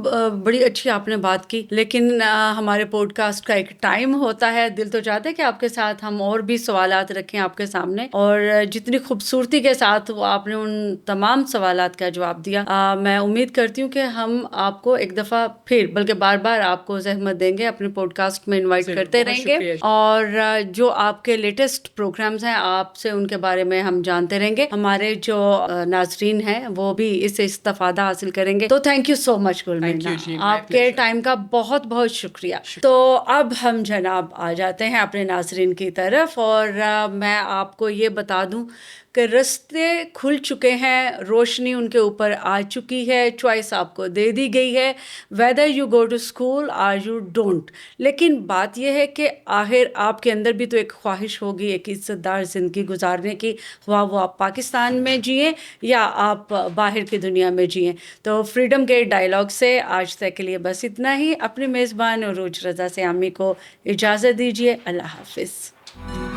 بڑی اچھی آپ نے بات کی, لیکن ہمارے پوڈ کاسٹ کا ایک ٹائم ہوتا ہے. دل تو چاہتا ہے کہ آپ کے ساتھ ہم اور بھی سوالات رکھیں آپ کے سامنے, اور جتنی خوبصورتی کے ساتھ وہ آپ نے ان تمام سوالات کا جواب دیا, میں امید کرتی ہوں کہ ہم آپ کو ایک دفعہ پھر بلکہ بار بار آپ کو زحمت دیں گے, اپنے پوڈ کاسٹ میں انوائٹ کرتے رہیں گے, اور جو آپ کے لیٹسٹ پروگرامز ہیں آپ سے ان کے بارے میں ہم جانتے رہیں گے. ہمارے جو ناظرین ہیں وہ بھی اس سے استفادہ حاصل کریں گے. تو تھینک یو سو مچ گلمینا, آپ کے ٹائم کا بہت بہت شکریہ. تو اب ہم جناب آ جاتے ہیں اپنے ناظرین کی طرف, اور میں آپ کو یہ بتا دوں کہ رستے کھل چکے ہیں, روشنی ان کے اوپر آ چکی ہے, چوائس آپ کو دے دی گئی ہے, whether you go to school اور یو ڈونٹ. لیکن بات یہ ہے کہ آخر آپ کے اندر بھی تو ایک خواہش ہوگی ایک عزت دار زندگی گزارنے کی, خواہ وہ آپ پاکستان میں جئیں یا آپ باہر کی دنیا میں جئیں. تو فریڈم گیٹ ڈائلاگ سے آج تک کے لیے بس اتنا ہی. اپنے میزبان عروج رضا سیامی کو اجازت دیجیے. اللہ حافظ.